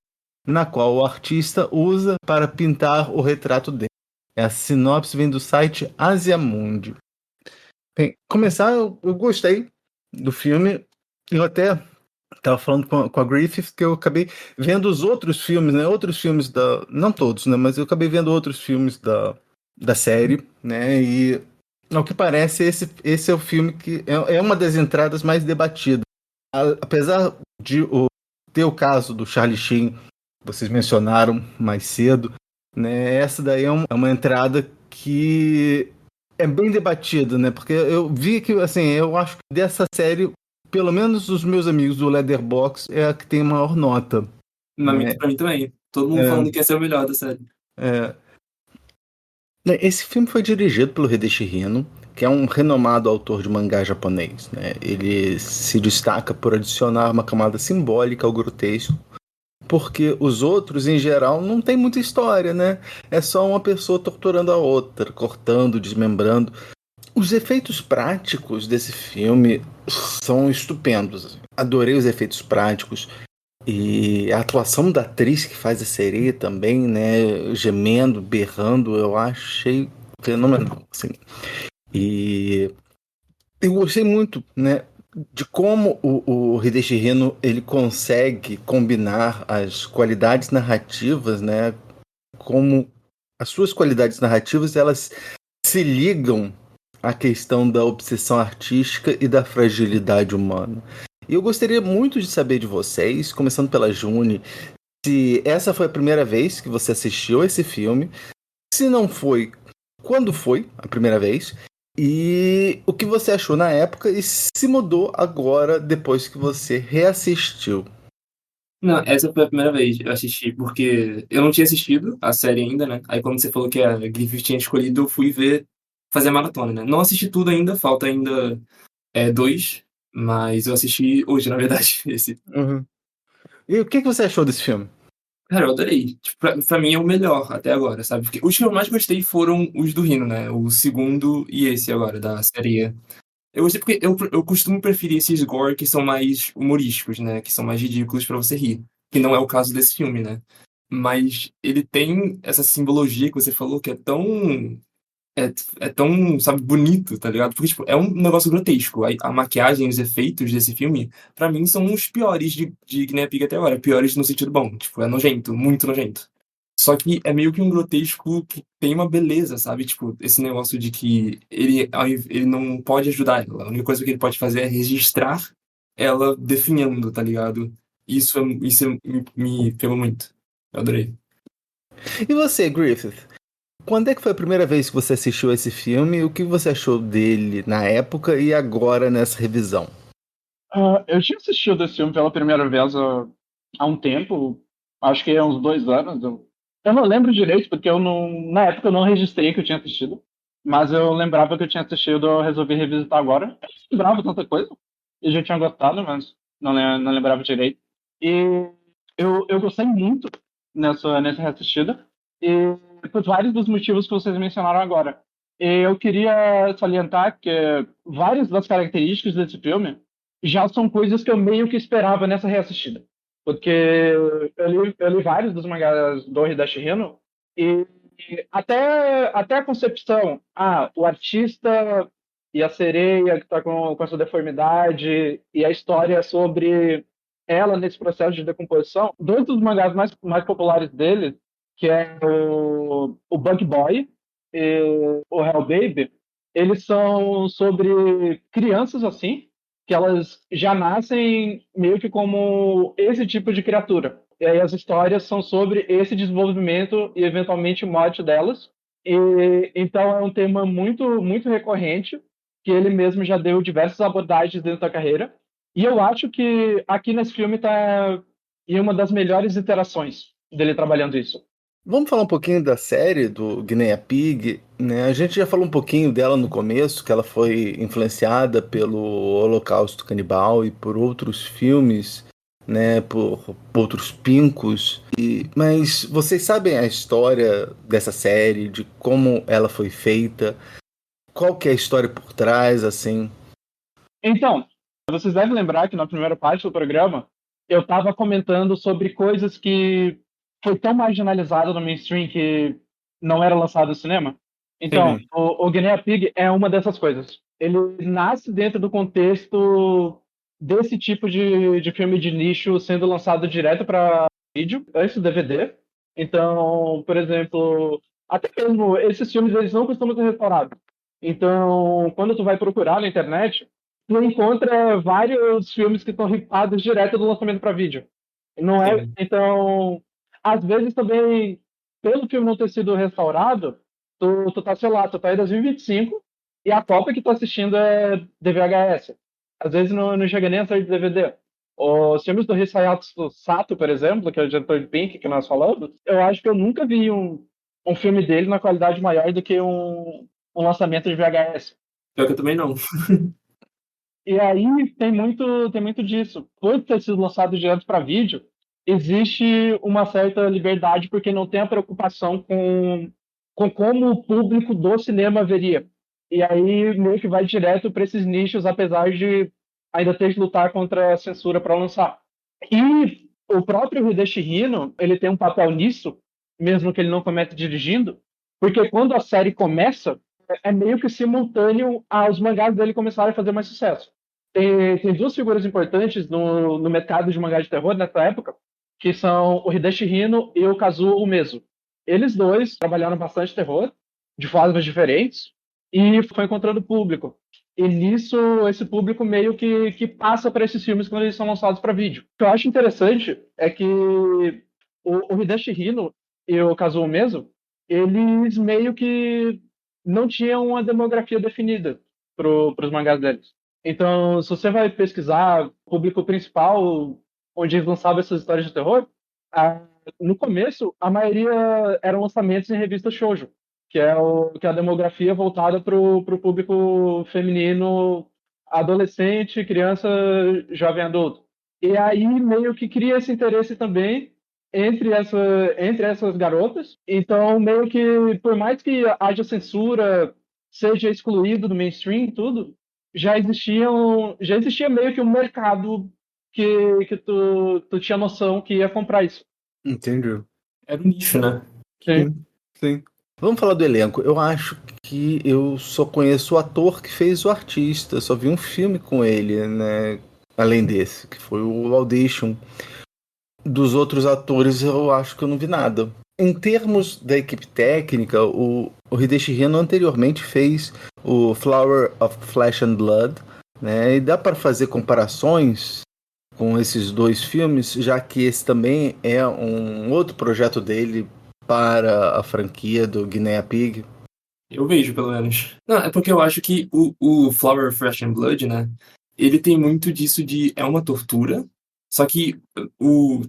na qual o artista usa para pintar o retrato dele. A sinopse vem do site Asiamundi. Bem, começar, eu gostei do filme. Eu até estava falando com a Griffith que eu acabei vendo os outros filmes, né? Outros filmes da... Não todos, né? Mas eu acabei vendo outros filmes da série, né? E ao que parece, esse é o filme que é uma das entradas mais debatidas. Apesar de ter o caso do Charlie Sheen, vocês mencionaram mais cedo, né? Essa daí é uma entrada que é bem debatida, né? Porque eu vi que, assim, eu acho que dessa série, pelo menos os meus amigos do Letterboxd é a que tem maior nota. Pra mim também. Todo mundo falando que essa é a melhor da série. Esse filme foi dirigido pelo Hideshi Hino, que é um renomado autor de mangá japonês, né? Ele se destaca por adicionar uma camada simbólica ao grotesco, porque os outros, em geral, não tem muita história, né? É só uma pessoa torturando a outra, cortando, desmembrando. Os efeitos práticos desse filme são estupendos. Adorei os efeitos práticos. E a atuação da atriz que faz a sereia também, né? Gemendo, berrando, eu achei fenomenal, assim. E eu gostei muito, né? De como o Hideshi Hino ele consegue combinar as qualidades narrativas, né? Como as suas qualidades narrativas elas se ligam à questão da obsessão artística e da fragilidade humana. E eu gostaria muito de saber de vocês, começando pela Juni, se essa foi a primeira vez que você assistiu esse filme, se não foi, quando foi a primeira vez? E o que você achou na época e se mudou agora depois que você reassistiu? Não, essa foi a primeira vez que eu assisti, porque eu não tinha assistido a série ainda, né? Aí quando você falou que a Griffith tinha escolhido, eu fui ver fazer a maratona, né? Não assisti tudo ainda, falta ainda 2, mas eu assisti hoje, na verdade, esse. Uhum. E o que você achou desse filme? Cara, eu adorei. Tipo, pra mim é o melhor até agora, sabe? Porque os que eu mais gostei foram os do Rino, né? O segundo e esse agora, da série. Eu gostei porque eu costumo preferir esses gore que são mais humorísticos, né? Que são mais ridículos pra você rir. Que não é o caso desse filme, né? Mas ele tem essa simbologia que você falou que é tão. É tão, sabe, bonito, tá ligado? Porque, tipo, é um negócio grotesco. A maquiagem, os efeitos desse filme, pra mim, são os piores de Guinea Pig até agora. Piores no sentido bom. Tipo, é nojento, muito nojento. Só que é meio que um grotesco que tem uma beleza, sabe? Tipo, esse negócio de que ele não pode ajudar ela. A única coisa que ele pode fazer é registrar ela definhando, tá ligado? Isso me pegou muito. Eu adorei. E você, Griffith? Quando é que foi a primeira vez que você assistiu esse filme? E o que você achou dele na época e agora nessa revisão? Eu tinha assistido esse filme pela primeira vez há um tempo, acho que há uns 2 anos. Eu não lembro direito, porque na época eu não registrei que eu tinha assistido, mas eu lembrava que eu tinha assistido, eu resolvi revisitar agora. Eu não lembrava tanta coisa, eu já tinha gostado, mas não lembrava direito. E eu gostei muito nessa reassistida, e por vários dos motivos que vocês mencionaram agora. E eu queria salientar que várias das características desse filme já são coisas que eu meio que esperava nessa reassistida. Porque eu li vários dos mangás do Hideshi Hino e até a concepção, o artista e a sereia que está com essa deformidade e a história sobre ela nesse processo de decomposição, 2 dos mangás mais populares dele, que é o Bug Boy e o Hell Baby, eles são sobre crianças assim, que elas já nascem meio que como esse tipo de criatura. E aí as histórias são sobre esse desenvolvimento e eventualmente morte delas. E então é um tema muito muito recorrente, que ele mesmo já deu diversas abordagens dentro da carreira. E eu acho que aqui nesse filme está em uma das melhores interações dele trabalhando isso. Vamos falar um pouquinho da série do Guinea Pig, né? A gente já falou um pouquinho dela no começo, que ela foi influenciada pelo Holocausto Canibal e por outros filmes, né? Por outros pincos. Mas vocês sabem a história dessa série, de como ela foi feita? Qual que é a história por trás, assim? Então, vocês devem lembrar que na primeira parte do programa eu estava comentando sobre coisas que foi tão marginalizado no mainstream que não era lançado no cinema. Então, o Guinea Pig é uma dessas coisas. Ele nasce dentro do contexto desse tipo de filme de nicho sendo lançado direto para vídeo, antes do DVD. Então, por exemplo, até mesmo esses filmes eles não costumam ser restaurados. Então, quando tu vai procurar na internet, tu encontra vários filmes que estão ripados direto do lançamento para vídeo. Não é? Então, às vezes também, pelo filme não ter sido restaurado, tu tá, sei lá, tu tá em 2025 e a cópia que tu assistindo é DVHS. Às vezes não chega nem a sair de DVD. Os filmes do Hisayato Sato, por exemplo, que é o diretor de Pink, que nós falamos, eu acho que eu nunca vi um filme dele na qualidade maior do que um lançamento de VHS. Pior que eu também não. E aí tem muito disso. Por ter sido lançado direto para vídeo, existe uma certa liberdade porque não tem a preocupação com como o público do cinema veria. E aí meio que vai direto para esses nichos, apesar de ainda ter que lutar contra a censura para lançar. E o próprio Hideshi Hino, ele tem um papel nisso, mesmo que ele não comece dirigindo, porque quando a série começa, é meio que simultâneo aos mangás dele começarem a fazer mais sucesso. Tem 2 figuras importantes no mercado de mangá de terror nessa época, que são o Hideshi Hino e o Kazuo Umezu. Eles 2 trabalharam bastante terror, de formas diferentes, e foi encontrando público. E nisso, esse público meio que passa para esses filmes quando eles são lançados para vídeo. O que eu acho interessante é que o Hideshi Hino e o Kazuo Umezu, eles meio que não tinham uma demografia definida para os mangás deles. Então, se você vai pesquisar o público principal, onde eles lançavam essas histórias de terror, no começo, a maioria eram lançamentos em revistas shoujo, que é a demografia voltada para o público feminino, adolescente, criança, jovem adulto. E aí meio que cria esse interesse também entre essas garotas. Então, meio que, por mais que haja censura, seja excluído do mainstream tudo, já existia meio que um mercado que tu tinha noção que ia comprar isso. Entendi. Era um nicho, né? Sim. Vamos falar do elenco. Eu acho que eu só conheço o ator que fez o artista. Só vi um filme com ele, né? Além desse, que foi o Audition. Dos outros atores, eu acho que eu não vi nada. Em termos da equipe técnica, o Hideshi Hino anteriormente fez o Flower of Flesh and Blood, né? E dá para fazer comparações com esses dois filmes, já que esse também é um outro projeto dele para a franquia do Guinea Pig. Eu vejo, pelo menos. Não, é porque eu acho que o Flower of Flesh and Blood, né? Ele tem muito disso de... É uma tortura. Só que,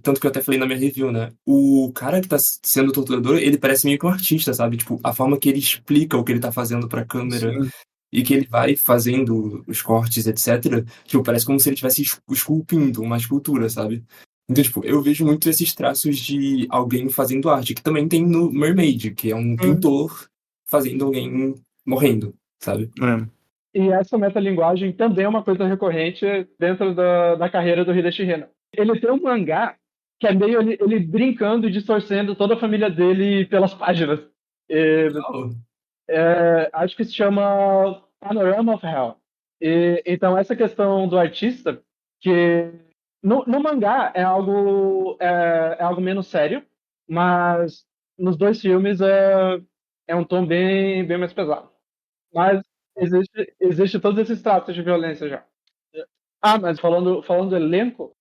tanto que eu até falei na minha review, né? O cara que tá sendo torturador, ele parece meio que um artista, sabe? Tipo, a forma que ele explica o que ele tá fazendo pra câmera. Sim. E que ele vai fazendo os cortes, etc. Tipo, parece como se ele estivesse esculpindo uma escultura, sabe? Então, tipo, eu vejo muito esses traços de alguém fazendo arte, que também tem no Mermaid, que é um pintor fazendo alguém morrendo, sabe? E essa metalinguagem também é uma coisa recorrente dentro da carreira do Hideshi Hino. Ele tem um mangá que é meio ele brincando e distorcendo toda a família dele pelas páginas. Acho que se chama Panorama of Hell. Então, essa questão do artista, que no mangá é algo menos sério, mas nos dois filmes é um tom bem mais pesado. Mas existe todos esses traços de violência já. Mas falando do elenco,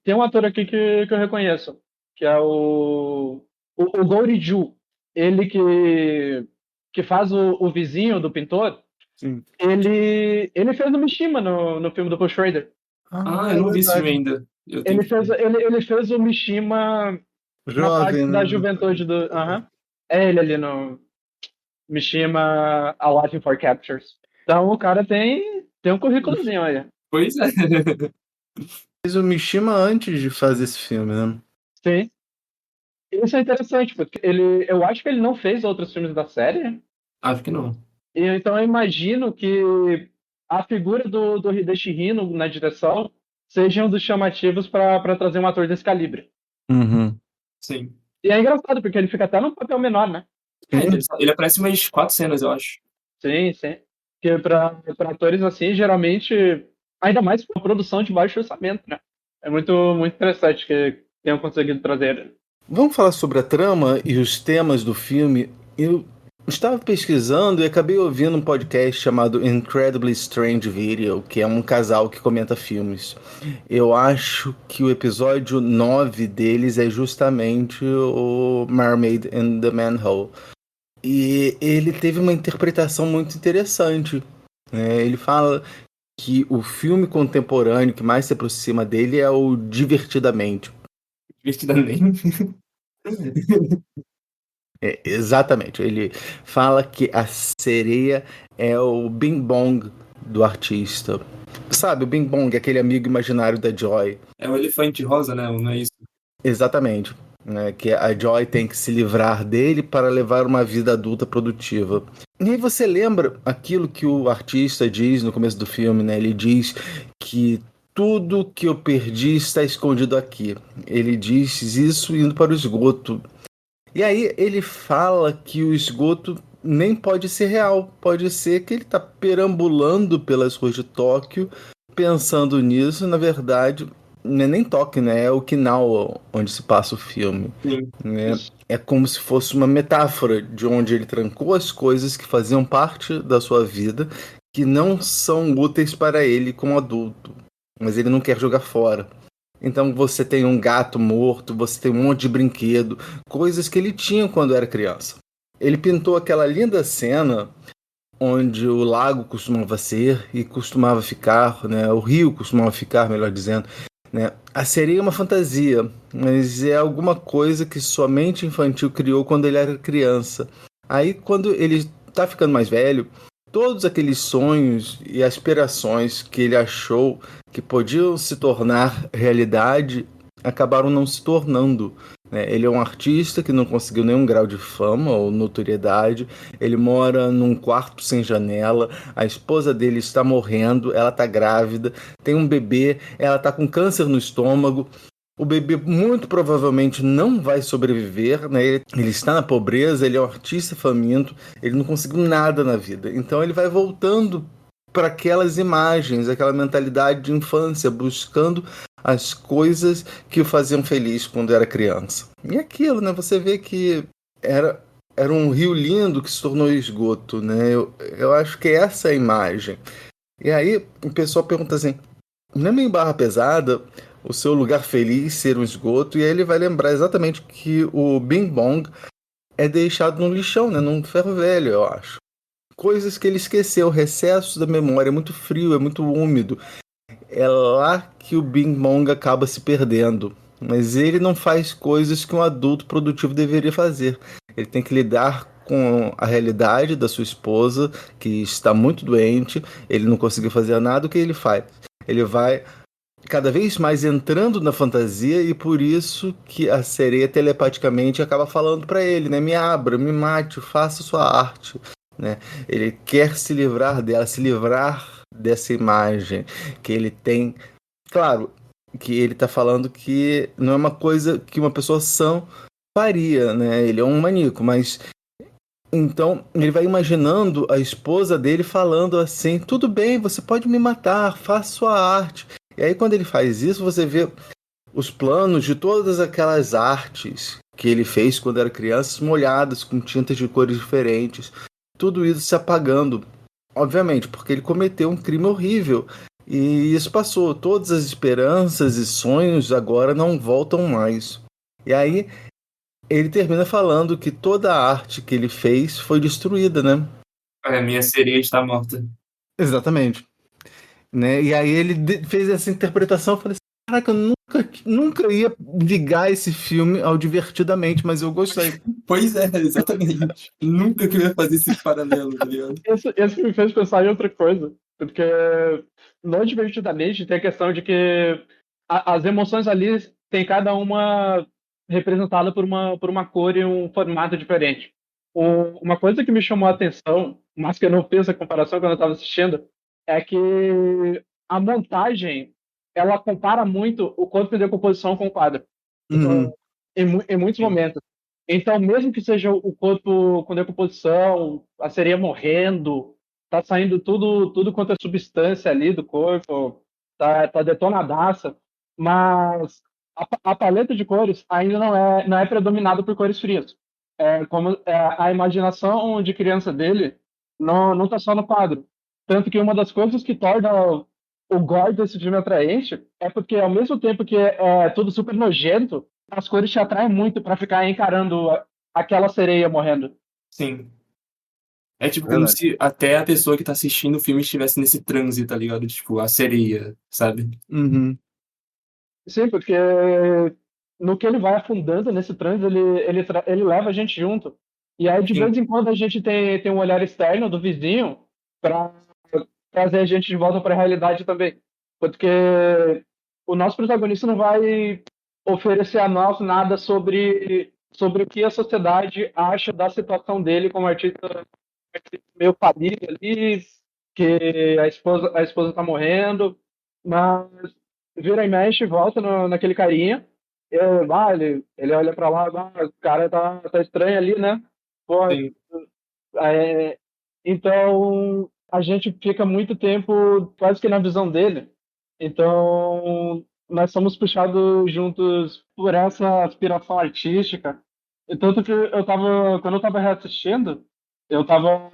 tem um ator aqui que eu reconheço, que é o Gouriju. Ele que faz o vizinho do pintor. Sim. Ele fez o Mishima no filme do Paul Schrader. Eu não vi esse filme ainda. Ele fez o Mishima jovem, da juventude do... É ele ali no Mishima A Life for Captures. Então o cara tem um currículozinho, olha. Pois é. Fez o Mishima antes de fazer esse filme, né? Sim. Isso é interessante, porque eu acho que ele não fez outros filmes da série. Acho que não. Então eu imagino que a figura do Hideshi Hino na direção seja um dos chamativos para trazer um ator desse calibre. Sim. E é engraçado, porque ele fica até num papel menor, né? Ele aparece umas 4 cenas, eu acho. Sim. Porque para atores assim, geralmente, ainda mais com produção de baixo orçamento, né? É muito, muito interessante que tenham conseguido trazer ele. Vamos falar sobre a trama e os temas do filme. Eu estava pesquisando e acabei ouvindo um podcast chamado Incredibly Strange Video, que é um casal que comenta filmes. Eu acho que o episódio 9 deles é justamente o Mermaid in the Manhole. E ele teve uma interpretação muito interessante. Ele fala que o filme contemporâneo que mais se aproxima dele é o Divertidamente. Divertidamente? Exatamente. Ele fala que a sereia é o Bing Bong do artista. Sabe, o Bing Bong, aquele amigo imaginário da Joy. É o elefante rosa, né? Não é isso? Exatamente. Que a Joy tem que se livrar dele para levar uma vida adulta produtiva. E aí você lembra aquilo que o artista diz no começo do filme, né? Ele diz que tudo que eu perdi está escondido aqui. Ele diz isso indo para o esgoto. E aí ele fala que o esgoto nem pode ser real. Pode ser que ele está perambulando pelas ruas de Tóquio, pensando nisso. Na verdade, não é nem Tóquio, né? É Okinawa, onde se passa o filme. É como se fosse uma metáfora de onde ele trancou as coisas que faziam parte da sua vida, que não são úteis para ele como adulto. Mas ele não quer jogar fora. Então você tem um gato morto, você tem um monte de brinquedo, coisas que ele tinha quando era criança. Ele pintou aquela linda cena onde o lago costumava ser e costumava ficar, né? O rio costumava ficar, melhor dizendo. Né? A sereia é uma fantasia, mas é alguma coisa que sua mente infantil criou quando ele era criança. Aí, quando ele tá ficando mais velho, todos aqueles sonhos e aspirações que ele achou que podiam se tornar realidade acabaram não se tornando. Né? Ele é um artista que não conseguiu nenhum grau de fama ou notoriedade. Ele mora num quarto sem janela. A esposa dele está morrendo. Ela está grávida. Tem um bebê. Ela está com câncer no estômago. O bebê muito provavelmente não vai sobreviver, né? Ele está na pobreza, ele é um artista faminto, ele não conseguiu nada na vida. Então ele vai voltando para aquelas imagens, aquela mentalidade de infância, buscando as coisas que o faziam feliz quando era criança. E aquilo, né? Você vê que era um rio lindo que se tornou esgoto, né? Eu acho que essa é a imagem. E aí o pessoal pergunta assim, não é meio barra pesada o seu lugar feliz ser um esgoto? E aí ele vai lembrar exatamente que o Bing Bong é deixado no lixão, né? Num ferro velho, eu acho. Coisas que ele esqueceu, recesso da memória, é muito frio, é muito úmido. É lá que o Bing Bong acaba se perdendo. Mas ele não faz coisas que um adulto produtivo deveria fazer. Ele tem que lidar com a realidade da sua esposa, que está muito doente, ele não conseguiu fazer nada. O que ele faz? Ele vai cada vez mais entrando na fantasia, e por isso que a sereia telepaticamente acaba falando para ele, né? Me abra, me mate, faça sua arte, né? Ele quer se livrar dela, se livrar dessa imagem que ele tem. Claro que ele está falando que não é uma coisa que uma pessoa sã faria, né? Ele é um maníaco, mas então ele vai imaginando a esposa dele falando assim, tudo bem, você pode me matar, faça sua arte. E aí quando ele faz isso, você vê os planos de todas aquelas artes que ele fez quando era criança, molhadas com tintas de cores diferentes. Tudo isso se apagando, obviamente, porque ele cometeu um crime horrível. E isso passou. Todas as esperanças e sonhos agora não voltam mais. E aí ele termina falando que toda a arte que ele fez foi destruída, né? A minha sereia está morta. Exatamente. Né? E aí ele fez essa interpretação, eu falei assim, caraca, eu nunca ia ligar esse filme ao Divertidamente, mas eu gostei. Pois é, exatamente. Nunca que eu ia fazer esse paralelo, tá ligado? Esse me fez pensar em outra coisa, porque no Divertidamente tem a questão de que as emoções ali tem cada uma representada por uma cor e um formato diferente. Uma coisa que me chamou a atenção, mas que eu não fiz a comparação quando eu estava assistindo, é que a montagem ela compara muito o corpo de decomposição com o quadro. Então, em muitos momentos. Então, mesmo que seja o corpo com decomposição, a sereia morrendo, tá saindo tudo quanto é substância ali do corpo, tá detonadaça, mas a paleta de cores ainda não é predominada por cores frias. Como a imaginação de criança dele não tá só no quadro. Tanto que uma das coisas que torna o gore desse filme atraente é porque, ao mesmo tempo que é tudo super nojento, as cores te atraem muito pra ficar encarando aquela sereia morrendo. Sim. É tipo como se até a pessoa que tá assistindo o filme estivesse nesse transe, tá ligado? Tipo, a sereia, sabe? Uhum. Sim, porque no que ele vai afundando nesse transe, ele leva a gente junto. E aí, de vez em quando, a gente tem um olhar externo do vizinho pra trazer a gente de volta para a realidade também. Porque o nosso protagonista não vai oferecer a nós nada sobre o que a sociedade acha da situação dele como artista meio falido ali, que a esposa tá morrendo, mas vira e mexe e volta naquele carinha, ele olha para lá, o cara tá estranho ali, né? Pô, então a gente fica muito tempo quase que na visão dele. Então, nós somos puxados juntos por essa aspiração artística. E tanto que quando eu tava reassistindo, eu tava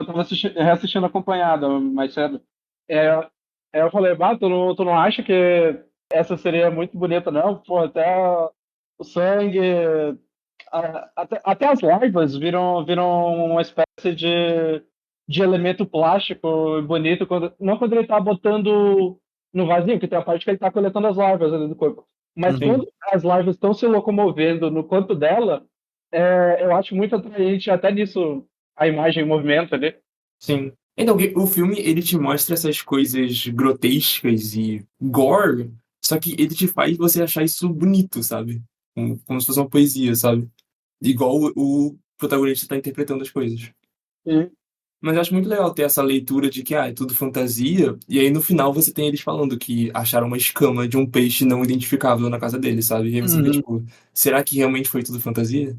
reassistindo acompanhado mais cedo. Eu falei, tu não acha que essa seria muito bonita, não? Pô, até o sangue, até as larvas viram uma espécie de elemento plástico bonito, não quando ele tá botando no vasinho, que tem a parte que ele tá coletando as larvas ali do corpo. Mas quando as larvas estão se locomovendo no corpo dela, eu acho muito atraente até nisso a imagem em movimento ali. Sim. Então, o filme, ele te mostra essas coisas grotescas e gore, só que ele te faz você achar isso bonito, sabe? Como se fosse uma poesia, sabe? Igual o protagonista tá interpretando as coisas. Mas eu acho muito legal ter essa leitura de que é tudo fantasia, e aí no final você tem eles falando que acharam uma escama de um peixe não identificável na casa deles, sabe? E aí você vê, tipo, será que realmente foi tudo fantasia?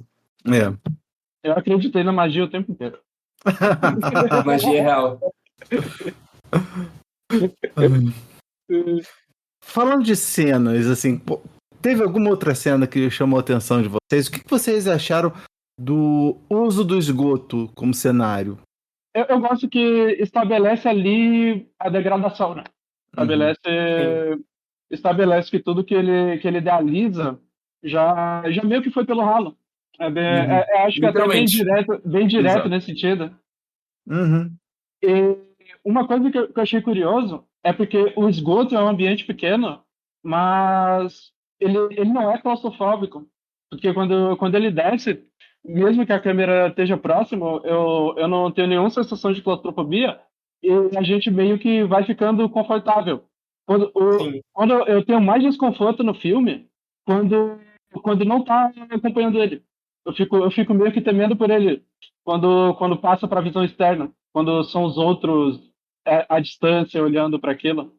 Eu acreditei na magia o tempo inteiro. A magia é real. Falando de cenas, assim, teve alguma outra cena que chamou a atenção de vocês? O que vocês acharam do uso do esgoto como cenário? Eu gosto que estabelece ali a degradação, né? Estabelece que tudo que ele idealiza já meio que foi pelo ralo. Acho que até bem direto nesse sentido. E uma coisa que eu achei curioso é porque o esgoto é um ambiente pequeno, mas ele não é claustrofóbico. Porque quando ele desce, mesmo que a câmera esteja próximo, eu não tenho nenhuma sensação de claustrofobia e a gente meio que vai ficando confortável. Quando eu tenho mais desconforto no filme, quando não tá acompanhando ele. Eu fico meio que temendo por ele quando passa para a visão externa, quando são os outros à distância olhando para aquilo.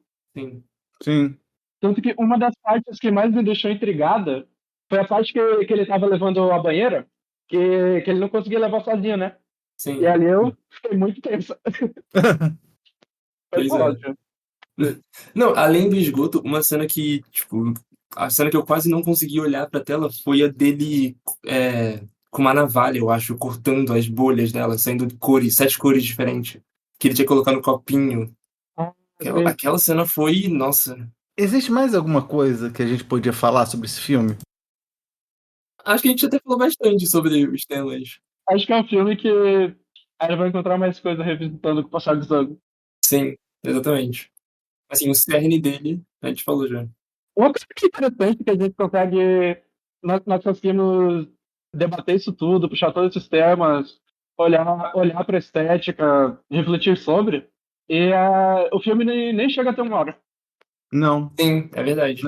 Sim. Tanto que uma das partes que mais me deixou intrigada foi a parte que ele estava levando a banheira, que ele não conseguia levar sozinho, né? Sim. E ali eu fiquei muito tensa. Pois é. Não, além do esgoto, uma cena que, tipo, a cena que eu quase não consegui olhar pra tela foi a dele com uma navalha, eu acho, cortando as bolhas dela, saindo de cores, 7 cores diferentes, que ele tinha que colocar no copinho. Aquela cena foi, nossa. Existe mais alguma coisa que a gente podia falar sobre esse filme? Acho que a gente até falou bastante sobre os temas. Acho que é um filme que a gente vai encontrar mais coisas revisitando com o passar dos anos. Sim, exatamente. Assim, o cerne dele, a gente falou já. Uma coisa que é interessante que a gente consegue, nós conseguimos debater isso tudo, puxar todos esses temas, olhar para a estética, refletir sobre, e o filme nem chega a ter 1 hora. Não. Sim, é verdade.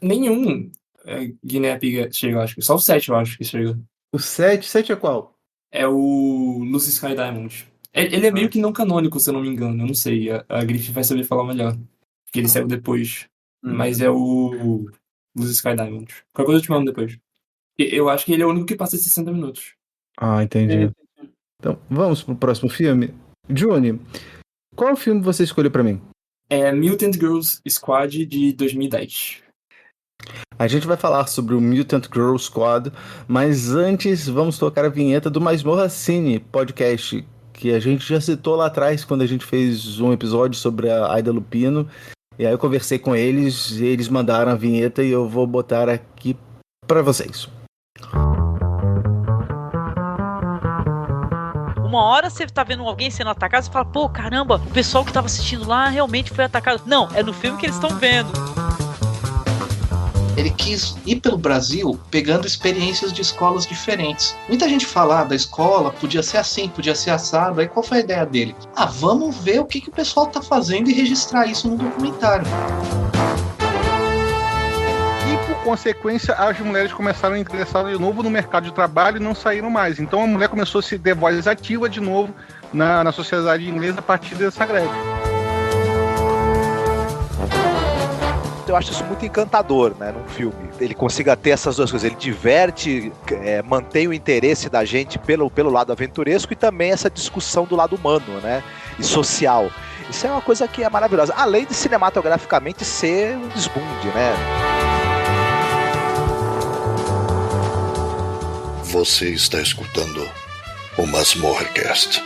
Nenhum Guinea-Pig chega, acho que. Só o 7, eu acho que chega. O 7 é qual? É o Lucy Sky Diamond. Ele é meio que não canônico, se eu não me engano. Eu não sei. A Griffith vai saber falar melhor. Porque ele saiu depois. Mas é o Lucy Sky Diamond. Qualquer coisa eu te mando depois. Eu acho que ele é o único que passa 60 minutos. Ah, entendi. Então, vamos pro próximo filme. Juni, qual filme você escolheu pra mim? É Mutant Girls Squad, de 2010. A gente vai falar sobre o Mutant Girl Squad, mas antes vamos tocar a vinheta do Masmorra Cine podcast, que a gente já citou lá atrás quando a gente fez um episódio sobre a Aida Lupino. E aí eu conversei com eles, e eles mandaram a vinheta e eu vou botar aqui pra vocês. Uma hora você tá vendo alguém sendo atacado, você fala, pô, caramba, o pessoal que tava assistindo lá realmente foi atacado. Não, é no filme que eles estão vendo. Ele quis ir pelo Brasil pegando experiências de escolas diferentes. Muita gente fala da escola, podia ser assim, podia ser assado. Aí qual foi a ideia dele? Vamos ver o que o pessoal tá fazendo e registrar isso no documentário. E por consequência, as mulheres começaram a ingressar de novo no mercado de trabalho e não saíram mais. Então a mulher começou a se ter voz ativa de novo na sociedade inglesa a partir dessa greve. Eu acho isso muito encantador, né, num filme. Ele consiga ter essas duas coisas. Ele diverte, mantém o interesse da gente pelo lado aventuresco e também essa discussão do lado humano, né, e social. Isso é uma coisa que é maravilhosa. Além de cinematograficamente ser um desbunde, né. Você está escutando o Masmorracast.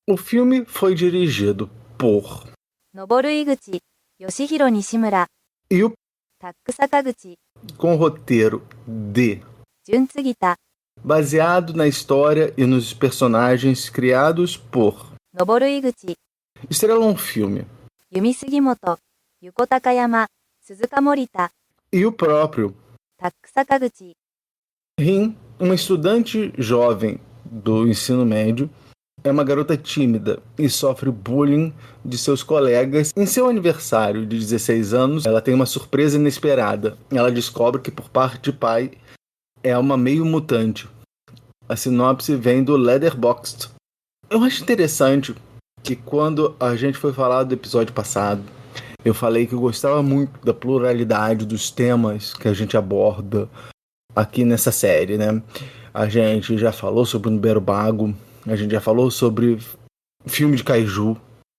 O filme foi dirigido por Noboru Iguchi, Yoshihiro Nishimura, e o Taku Sakaguchi, com roteiro de Jun Tsugita, baseado na história e nos personagens criados por Noboru Iguchi, estrelou um filme Yumi Sugimoto, Yuko Takayama, Suzuka Morita, E o próprio 坂口 Rin, uma estudante jovem do ensino médio, é uma garota tímida e sofre bullying de seus colegas. Em seu aniversário de 16 anos, ela tem uma surpresa inesperada. Ela descobre que, por parte de pai, é uma meio mutante. A sinopse vem do Letterboxd. Eu acho interessante que quando a gente foi falar do episódio passado, eu falei que eu gostava muito da pluralidade dos temas que a gente aborda aqui nessa série, né? A gente já falou sobre o Nuberubago, a gente já falou sobre filme de kaiju.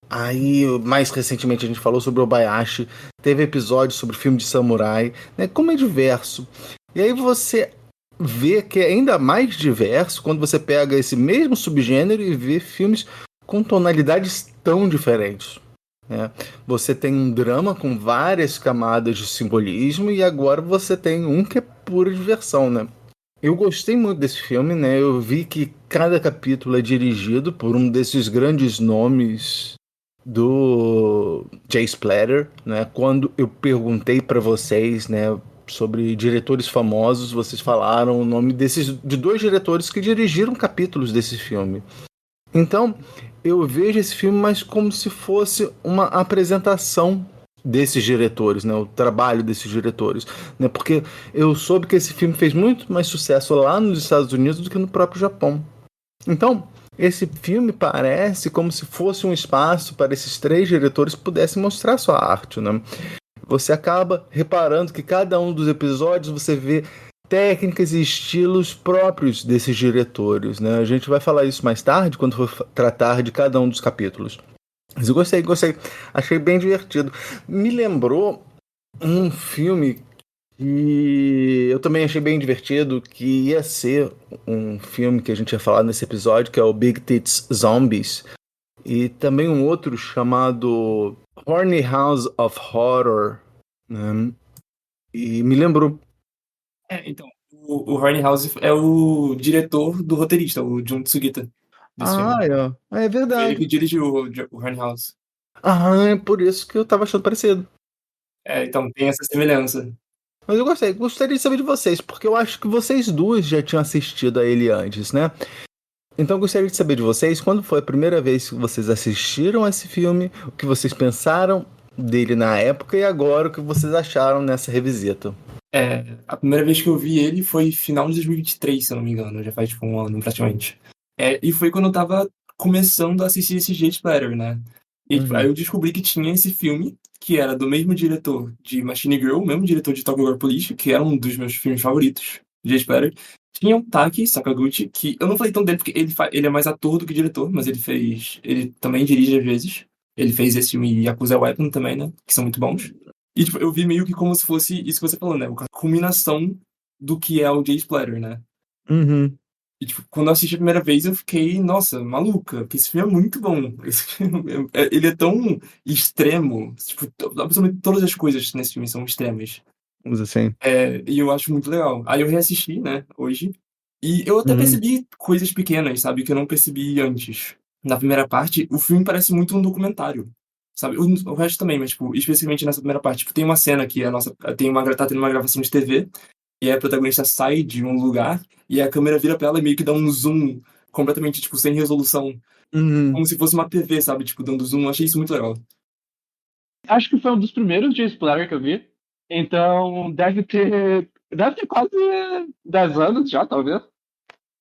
Aí, mais recentemente, a gente falou sobre Obayashi. Teve episódio sobre filme de samurai, né? Como é diverso. E aí você vê que é ainda mais diverso quando você pega esse mesmo subgênero e vê filmes com tonalidades tão diferentes. Né? Você tem um drama com várias camadas de simbolismo e agora você tem um que é pura diversão, né? Eu gostei muito desse filme, né? Eu vi que cada capítulo é dirigido por um desses grandes nomes do Jay Splatter, né? Quando eu perguntei para vocês, né, sobre diretores famosos, vocês falaram o nome de 2 diretores que dirigiram capítulos desse filme. Então, eu vejo esse filme mais como se fosse uma apresentação desses diretores, né, o trabalho desses diretores, né, porque eu soube que esse filme fez muito mais sucesso lá nos Estados Unidos do que no próprio Japão. Então, esse filme parece como se fosse um espaço para esses 3 diretores pudessem mostrar sua arte, né? Você acaba reparando que cada um dos episódios você vê técnicas e estilos próprios desses diretores, né? A gente vai falar isso mais tarde, quando for tratar de cada um dos capítulos. Mas eu gostei. Achei bem divertido. Me lembrou um filme que eu também achei bem divertido, que ia ser um filme que a gente ia falar nesse episódio, que é o Big Tits Zombies. E também um outro chamado Horny House of Horror. Né? E me lembrou. Então, o Horny House é o diretor do roteirista, o Jun Tsugita. É verdade. Ele que dirigiu o Horny House. É por isso que eu tava achando parecido. Então tem essa semelhança. Mas eu gostaria de saber de vocês, porque eu acho que vocês duas já tinham assistido a ele antes, né? Então eu gostaria de saber de vocês, quando foi a primeira vez que vocês assistiram a esse filme, o que vocês pensaram dele na época e agora o que vocês acharam nessa revisita. A primeira vez que eu vi ele foi final de 2023, se eu não me engano, já faz tipo um ano praticamente. E foi quando eu tava começando a assistir esse Jay Splatter, né? E aí eu descobri que tinha esse filme, que era do mesmo diretor de Machine Girl, o mesmo diretor de Tokyo Gore Police, que era um dos meus filmes favoritos, Jay Splatter. Tinha o Taki Sakaguchi, que eu não falei tanto dele porque ele é mais ator do que diretor, mas ele também dirige às vezes. Ele fez esse filme Yakuza Weapon também, né? Que são muito bons. E tipo, eu vi meio que como se fosse isso que você falou, né? A culminação do que é o Jay Splatter, né? E tipo, quando eu assisti a primeira vez, eu fiquei, nossa, maluca, porque esse filme é muito bom. Esse filme, ele é tão extremo. Tipo, absolutamente todas as coisas nesse filme são extremas. Vamos assim. E eu acho muito legal. Aí eu reassisti, né, hoje. E eu até percebi coisas pequenas, sabe, que eu não percebi antes. Na primeira parte, o filme parece muito um documentário, sabe? O resto também, mas, tipo, especificamente nessa primeira parte. Tipo, tem uma cena que tá tendo uma gravação de TV, e a protagonista sai de um lugar, e a câmera vira pra ela e meio que dá um zoom completamente, tipo, sem resolução. Como se fosse uma TV, sabe? Tipo, dando zoom. Eu achei isso muito legal. Acho que foi um dos primeiros Jay Splatter que eu vi. Então, deve ter quase 10 anos já, talvez.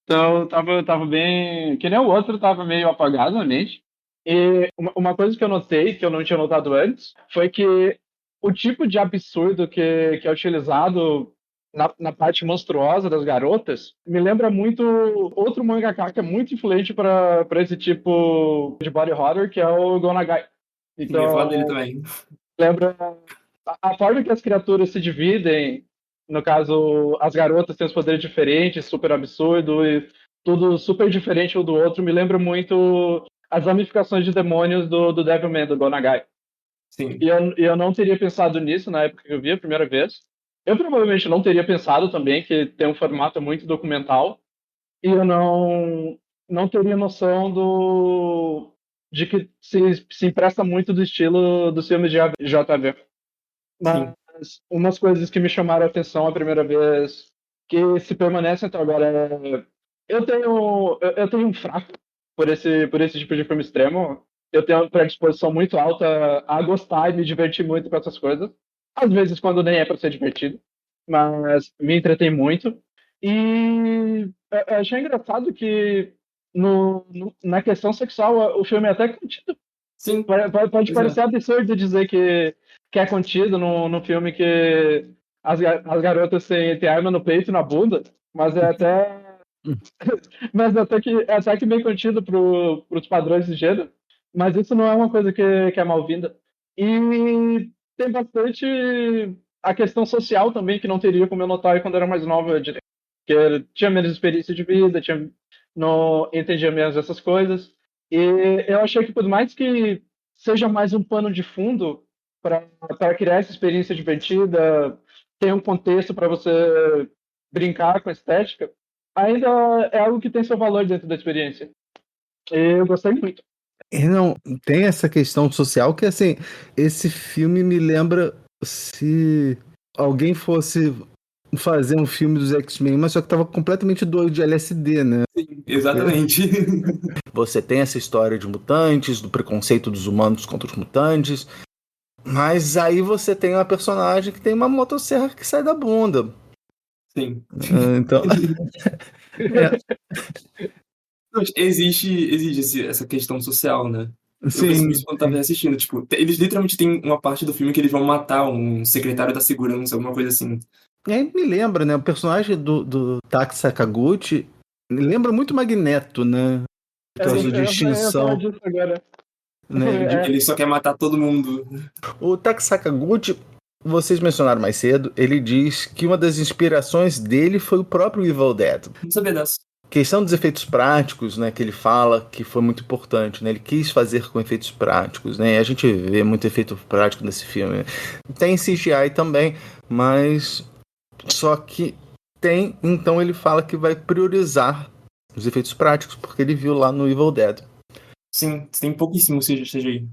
Então, tava bem... Que nem o outro, tava meio apagado na mente. E uma coisa que eu notei, que eu não tinha notado antes, foi que o tipo de absurdo que é utilizado na parte monstruosa das garotas me lembra muito outro mangaka que é muito influente para esse tipo de body horror, que é o Go Nagai. Então, eu ia falar dele também. Lembra a forma que as criaturas se dividem. No caso, as garotas têm os poderes diferentes, super absurdo, e tudo super diferente um do outro. Me lembra muito as ramificações de demônios do Devilman, do Go Nagai. Sim. E eu não teria pensado nisso na época que eu vi a primeira vez. Eu provavelmente não teria pensado também que tem um formato muito documental. E eu não teria noção de que se empresta muito do estilo dos filmes de JV. Mas umas coisas que me chamaram a atenção a primeira vez, que se permanecem até agora, eu tenho um fraco por esse tipo de filme extremo. Eu tenho uma predisposição muito alta a gostar e me divertir muito com essas coisas. Às vezes, quando nem é para ser divertido, mas me entretém muito. E eu achei engraçado que na questão sexual o filme é até contido. Sim. Pode parecer absurdo dizer que é contido num filme que as garotas têm arma no peito e na bunda, mas é até que meio contido pros padrões de gênero. Mas isso não é uma coisa que é mal-vinda. E tem bastante a questão social também, que não teria como eu notar quando eu era mais nova, eu diria. Que eu tinha menos experiência de vida, não entendia menos essas coisas. E eu achei que, por mais que seja mais um pano de fundo para criar essa experiência divertida, tem um contexto para você brincar com a estética, ainda é algo que tem seu valor dentro da experiência. E eu gostei muito. E não, tem essa questão social que, assim, esse filme me lembra se alguém fosse fazer um filme dos X-Men, mas só que tava completamente doido de LSD, né? Sim, exatamente. Você tem essa história de mutantes, do preconceito dos humanos contra os mutantes, mas aí você tem uma personagem que tem uma motosserra que sai da bunda. Sim. Então... Existe essa questão social, né? Sim. Eu percebi isso quando tava assistindo. Tipo, eles literalmente têm uma parte do filme que eles vão matar um secretário da segurança, alguma coisa assim. E aí me lembra, né? O personagem do Taki Sakaguchi me lembra muito Magneto, né? Por causa de extinção. Né? Ele só quer matar todo mundo. O Taki Sakaguchi, vocês mencionaram mais cedo, ele diz que uma das inspirações dele foi o próprio Evil Dead. Não sabia dessa. Questão dos efeitos práticos, né, que ele fala que foi muito importante, né, ele quis fazer com efeitos práticos, né, e a gente vê muito efeito prático nesse filme. Tem CGI também, mas só que tem, então ele fala que vai priorizar os efeitos práticos, porque ele viu lá no Evil Dead. Sim, tem pouquíssimo CGI.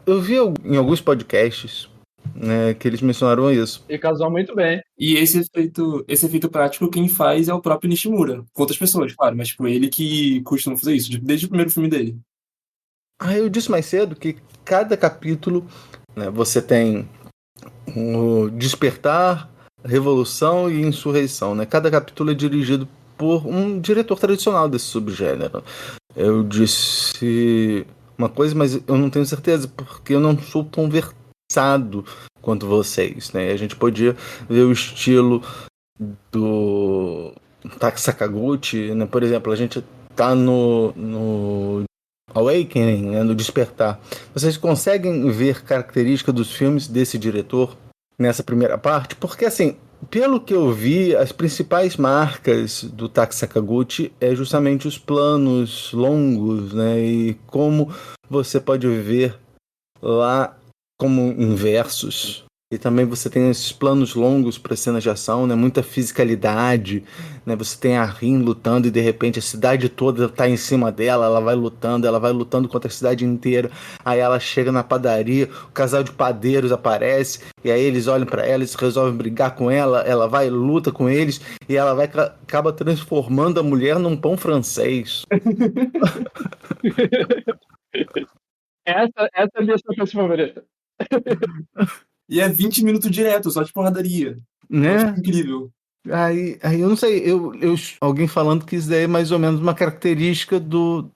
Eu vi em alguns podcasts, né, que eles mencionaram isso. E casou muito bem. E esse efeito prático, quem faz é o próprio Nishimura. Com outras pessoas, claro, mas tipo, ele que costuma fazer isso, desde o primeiro filme dele. Eu disse mais cedo que cada capítulo, né, você tem o Despertar, Revolução e Insurreição, né? Cada capítulo é dirigido por um diretor tradicional desse subgênero. Eu disse uma coisa, mas eu não tenho certeza, porque eu não sou tão versado quanto vocês, né? A gente podia ver o estilo do Taki Sakaguchi, né? Por exemplo, a gente tá no Awakening, né? No Despertar. Vocês conseguem ver características dos filmes desse diretor nessa primeira parte? Porque, assim, pelo que eu vi, as principais marcas do Taki Sakaguchi é justamente os planos longos, né? E como você pode ver lá como em versos. E também você tem esses planos longos para cenas de ação, né? Muita fisicalidade, né? Você tem a Rin lutando e de repente a cidade toda tá em cima dela, ela vai lutando contra a cidade inteira. Aí ela chega na padaria, o casal de padeiros aparece, e aí eles olham para ela, eles resolvem brigar com ela, ela vai, luta com eles, e ela vai acaba transformando a mulher num pão francês. Essa é a minha sequência favorita. E é 20 minutos direto, só de porradaria. Né? Incrível. Aí eu não sei, alguém falando que isso daí é mais ou menos uma característica do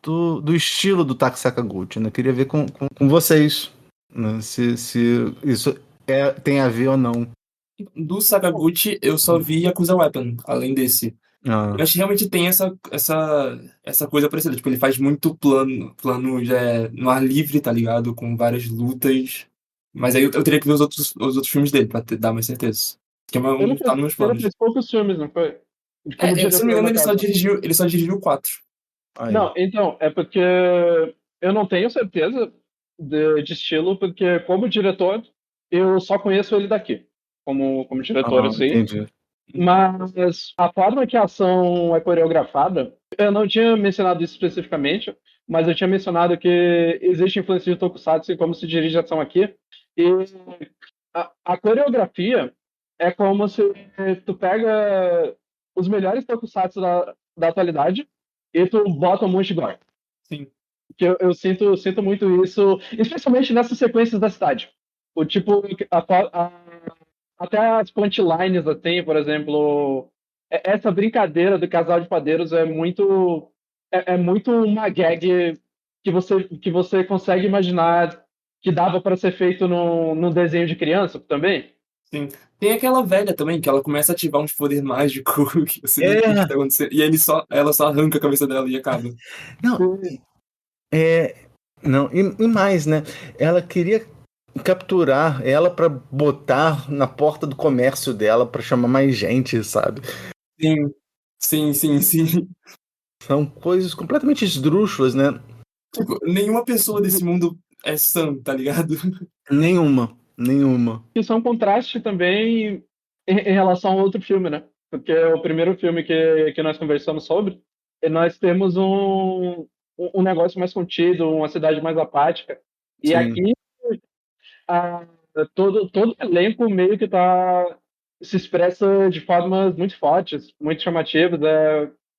estilo do Taki Sakaguchi, né? Queria ver com vocês, né? Se isso tem a ver ou não. Do Sakaguchi, eu só vi Yakuza Weapon, além desse. Mas realmente tem essa coisa parecida. Tipo, ele faz muito plano no ar livre, tá ligado? Com várias lutas. Mas aí eu teria que ver os outros filmes dele pra dar mais certeza. Que tá nos meus planos. Ele fez poucos filmes, não foi? Se não me engano, ele só dirigiu 4. Não, então, é porque eu não tenho certeza de estilo, porque como diretor, eu só conheço ele daqui. Como diretor, assim. Entendi. Mas a forma que a ação é coreografada, eu não tinha mencionado isso especificamente, mas eu tinha mencionado que existe influência de Tokusatsu em como se dirige a ação aqui. E a coreografia é como se tu pega os melhores tokusatsu da atualidade e tu bota um monte de gore. Sim. Que eu sinto muito isso, especialmente nessas sequências da cidade. O tipo, até as punchlines, assim, por exemplo, essa brincadeira do casal de padeiros é muito uma gag que você consegue imaginar que dava para ser feito num desenho de criança também. Sim. Tem aquela velha também, que ela começa a ativar uns poder mágico que você nem entende o que tá acontecendo. E ela só arranca a cabeça dela e acaba. Não, e mais, né? Ela queria capturar ela pra botar na porta do comércio dela pra chamar mais gente, sabe? Sim. São coisas completamente esdrúxulas, né? Tipo, nenhuma pessoa desse mundo é sã, tá ligado? Nenhuma. Isso é um contraste também em relação ao outro filme, né? Porque o primeiro filme que nós conversamos sobre, nós temos um negócio mais contido, uma cidade mais apática. E aqui, todo o elenco meio que se expressa de formas muito fortes, muito chamativas.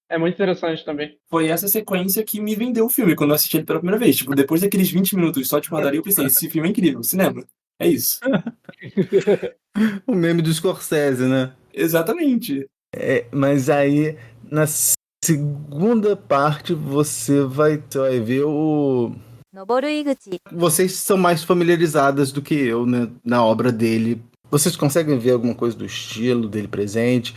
É muito interessante também. Foi essa sequência que me vendeu o filme quando eu assisti ele pela primeira vez. Tipo, depois daqueles 20 minutos só de padaria, eu pensei, esse filme é incrível, cinema. É isso. O meme do Scorsese, né? Exatamente. Mas aí, na segunda parte, você vai ver o... Noboru Iguchi. Vocês são mais familiarizadas do que eu, né, na obra dele. Vocês conseguem ver alguma coisa do estilo dele presente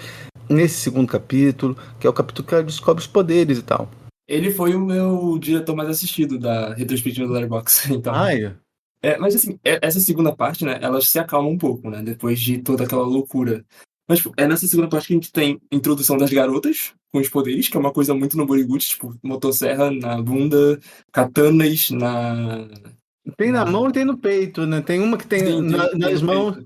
nesse segundo capítulo, que é o capítulo que ela descobre os poderes e tal. Ele foi o meu diretor mais assistido da retrospectiva do Letterboxd. Então... mas assim, essa segunda parte, né, ela se acalma um pouco, né, depois de toda aquela loucura. Mas tipo, é nessa segunda parte que a gente tem introdução das garotas com os poderes, que é uma coisa muito no Boriguchi, tipo, motosserra na bunda, katanas Tem na mão e tem no peito, né? Tem uma que tem nas mãos,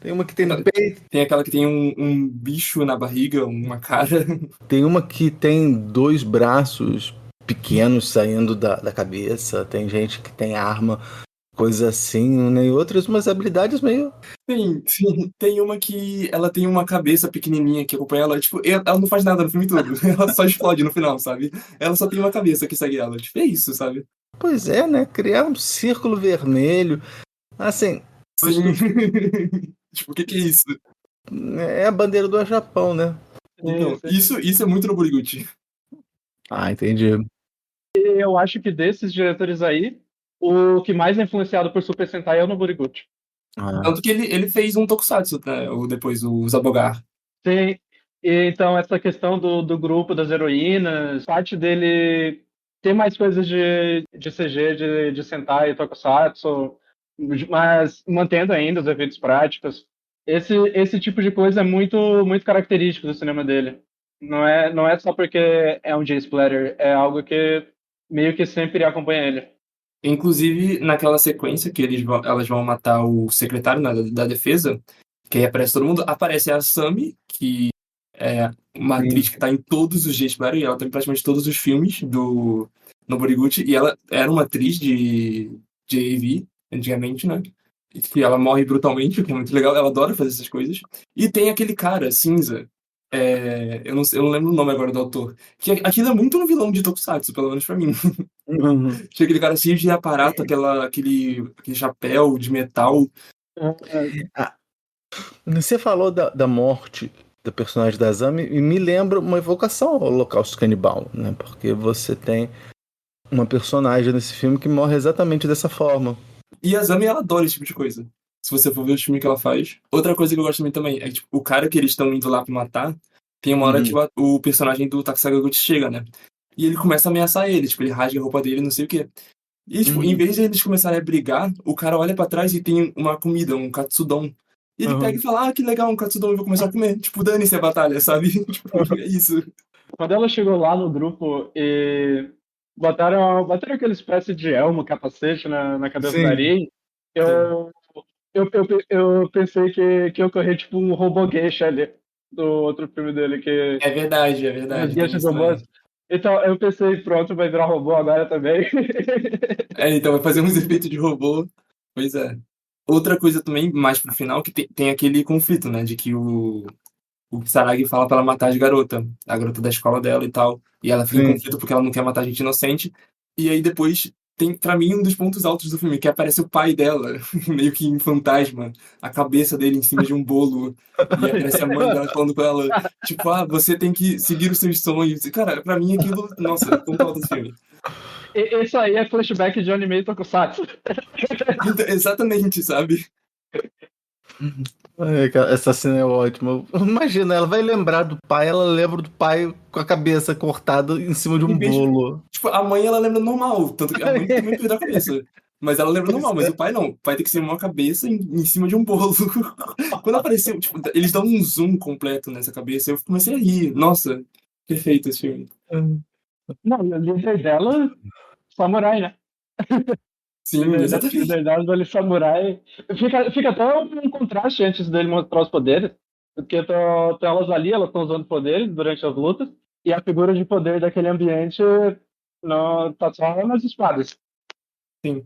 tem uma que tem no peito. Tem aquela que tem um bicho na barriga, uma cara. Tem uma que tem 2 braços pequenos saindo da cabeça, tem gente que tem arma, coisa assim, né? E outras umas habilidades meio... Tem uma que ela tem uma cabeça pequenininha que acompanha ela, tipo, ela não faz nada no filme todo, ela só explode no final, sabe? Ela só tem uma cabeça que segue ela, tipo, é isso, sabe? Pois é, né? Criar um círculo vermelho, assim... Tipo, o que é isso? É a bandeira do Japão, né? Então, isso é muito no Boriguchi. Entendi. Eu acho que desses diretores aí, o que mais é influenciado por Super Sentai é o Noboriguchi. Tanto que ele fez um tokusatsu, né? Ou depois o Zabogar. Sim. E, então, essa questão do grupo das heroínas, parte dele tem mais coisas de CG, de Sentai e Tokusatsu, mas mantendo ainda os efeitos práticos. Esse tipo de coisa é muito, muito característico do cinema dele. Não é só porque é um J-Splatter, é algo que meio que sempre acompanha ele. Inclusive, naquela sequência que elas vão matar o secretário da defesa, que aí aparece todo mundo, aparece a Sami, que é uma atriz que tá em todos os J-Splatter, e ela tá em praticamente todos os filmes do Noboriguchi, e ela era uma atriz de AV, antigamente, né? Que ela morre brutalmente, o que é muito legal, ela adora fazer essas coisas. E tem aquele cara, cinza, eu não lembro o nome agora do autor, que aquilo é muito um vilão de Tokusatsu, pelo menos pra mim. Tinha aquele cara cheio de aparato, aquele chapéu de metal. Você falou da morte do personagem da Sami e me lembra uma evocação ao Holocausto Canibal, né? Porque você tem uma personagem nesse filme que morre exatamente dessa forma. E a Sami, ela adora esse tipo de coisa. Se você for ver o filme que ela faz. Outra coisa que eu gosto também é que, tipo, o cara que eles estão indo lá pra matar, tem uma hora que o personagem do Takasagaguchi chega, né? E ele começa a ameaçar ele, tipo, ele rasga a roupa dele, não sei o quê. E, tipo, em vez de eles começarem a brigar, o cara olha pra trás e tem uma comida, um katsudon. E ele pega e fala, que legal, um katsudon, eu vou começar a comer. Tipo, dane-se a batalha, sabe? Tipo, é isso. Quando ela chegou lá no grupo e botaram aquela espécie de elmo, capacete na cabeça da Rin, eu pensei que eu corri tipo um robô geisha ali do outro filme dele. Que é verdade. Os geishas robôs. Então eu pensei, pronto, vai virar robô agora também. Então vai fazer uns efeitos de robô. Pois é. Outra coisa também, mais pro final, que tem aquele conflito, né? De que o Kisaragi fala pra ela matar a garota da escola dela e tal. E ela fica em conflito porque ela não quer matar gente inocente. E aí depois tem, pra mim, um dos pontos altos do filme, que aparece o pai dela, meio que em fantasma, a cabeça dele em cima de um bolo. E aparece a mãe dela falando com ela, tipo, você tem que seguir os seus sonhos. E, cara, pra mim aquilo, nossa, ponto alto do filme. Isso aí é flashback de anime Tokusatsu. Exatamente, sabe? Cara, essa cena é ótima. Imagina, ela vai lembrar do pai, ela lembra do pai com a cabeça cortada em cima de um bolo. Tipo, a mãe ela lembra normal, tanto que a mãe também perdeu a cabeça. Mas ela lembra normal, mas o pai não. O pai tem que ser uma cabeça em cima de um bolo. Quando apareceu, tipo, eles dão um zoom completo nessa cabeça, eu comecei a rir. Nossa, perfeito esse filme. Não, o líder dela, samurai, né? Sim, exatamente. O líder dela do samurai. Fica até um contraste antes dele mostrar os poderes. Porque estão elas ali, elas estão usando poderes durante as lutas. E a figura de poder daquele ambiente não tá só nas espadas. Sim.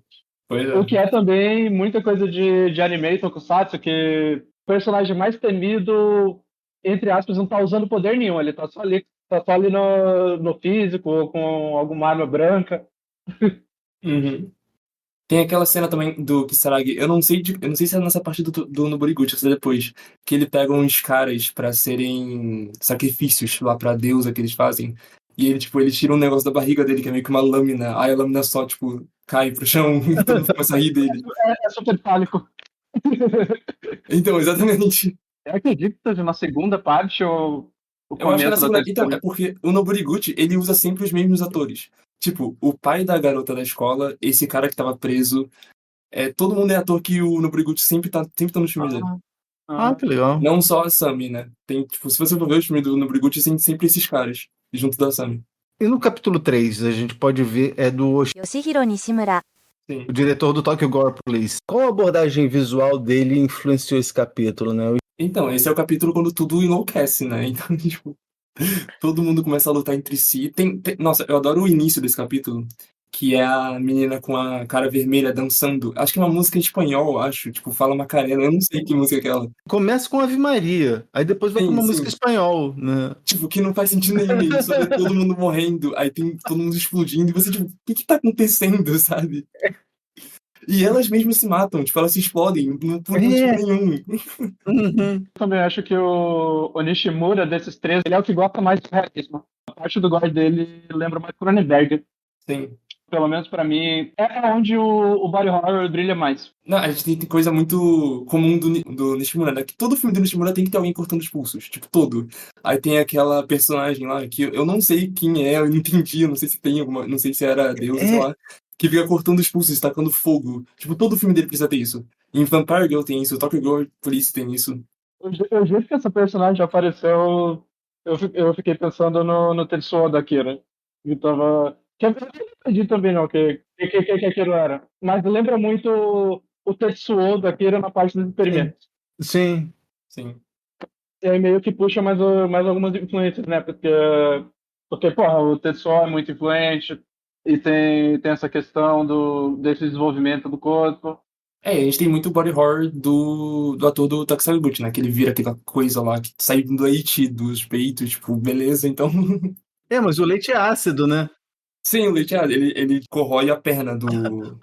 Pois é. O que é também muita coisa de anime, tokusatsu, que o personagem mais temido, entre aspas, não tá usando poder nenhum. Ele tá só ali no físico, com alguma arma branca. Uhum. Tem aquela cena também do Kisaragi, eu não sei se é nessa parte do Noboriguchi, se é depois, que ele pega uns caras pra serem sacrifícios lá pra deusa que eles fazem, e ele tira um negócio da barriga dele, que é meio que uma lâmina, aí a lâmina só, tipo, cai pro chão e todo mundo começa a rir dele. É super fálico. Então, exatamente. Eu acredito que seja na segunda parte ou o Eu acho que começo na da segunda, então, é porque o Noboriguchi, ele usa sempre os mesmos atores. Tipo, o pai da garota da escola, esse cara que tava preso, todo mundo é ator que o Noboriguchi sempre tá no filme dele. Que legal. Não só a Sami, né? Tem, tipo, se você for ver o filme do Noboriguchi, tem sempre esses caras, junto da Sami. E no capítulo 3, a gente pode ver, é do Yoshihiro Nishimura. Sim. O diretor do Tokyo Gore Police. Qual a abordagem visual dele influenciou esse capítulo, né? Então, esse é o capítulo quando tudo enlouquece, né? Então, tipo, todo mundo começa a lutar entre si. Nossa, eu adoro o início desse capítulo, que é a menina com a cara vermelha dançando. Acho que é uma música em espanhol, acho. Tipo, fala Macarena, eu não sei que música é aquela. Começa com Ave Maria, aí depois vai pra uma música em espanhol, né? Tipo, que não faz sentido nenhum. Só vê todo mundo morrendo, aí tem todo mundo explodindo, e você, tipo, o que tá acontecendo, sabe? E elas mesmas se matam, tipo, elas se explodem, não por motivo nenhum. Eu também acho que o Nishimura, desses três, ele é o que gosta mais do realismo. A parte do gore dele lembra mais Cronenberg. Sim. Pelo menos pra mim, é onde o body horror brilha mais. Não, a gente tem coisa muito comum do Nishimura, né? Que todo filme do Nishimura tem que ter alguém cortando os pulsos, tipo, todo. Aí tem aquela personagem lá, que eu não sei quem é, eu não entendi, eu não sei se tem alguma, não sei se era Deus, sei lá, que fica cortando os pulsos, tacando fogo. Tipo, todo filme dele precisa ter isso. Em Vampire Girl tem isso, Tokyo Gore Police tem isso. Eu juro que essa personagem apareceu, eu fiquei pensando no Tetsuo da Akira. Que tava... Que eu não entendi também não, que aquilo era. Mas lembra muito o Tetsuo da Akira na parte dos experimentos. Sim. E aí meio que puxa mais algumas influências, né? Porque porra, o Tetsuo é muito influente e tem essa questão desse desenvolvimento do corpo. A gente tem muito body horror do ator do Taxabuchi, né? Que ele vira aquela coisa lá que sai do leite dos peitos, tipo, beleza, então... Mas o leite é ácido, né? Sim, o leite é ácido. Ele corrói a perna do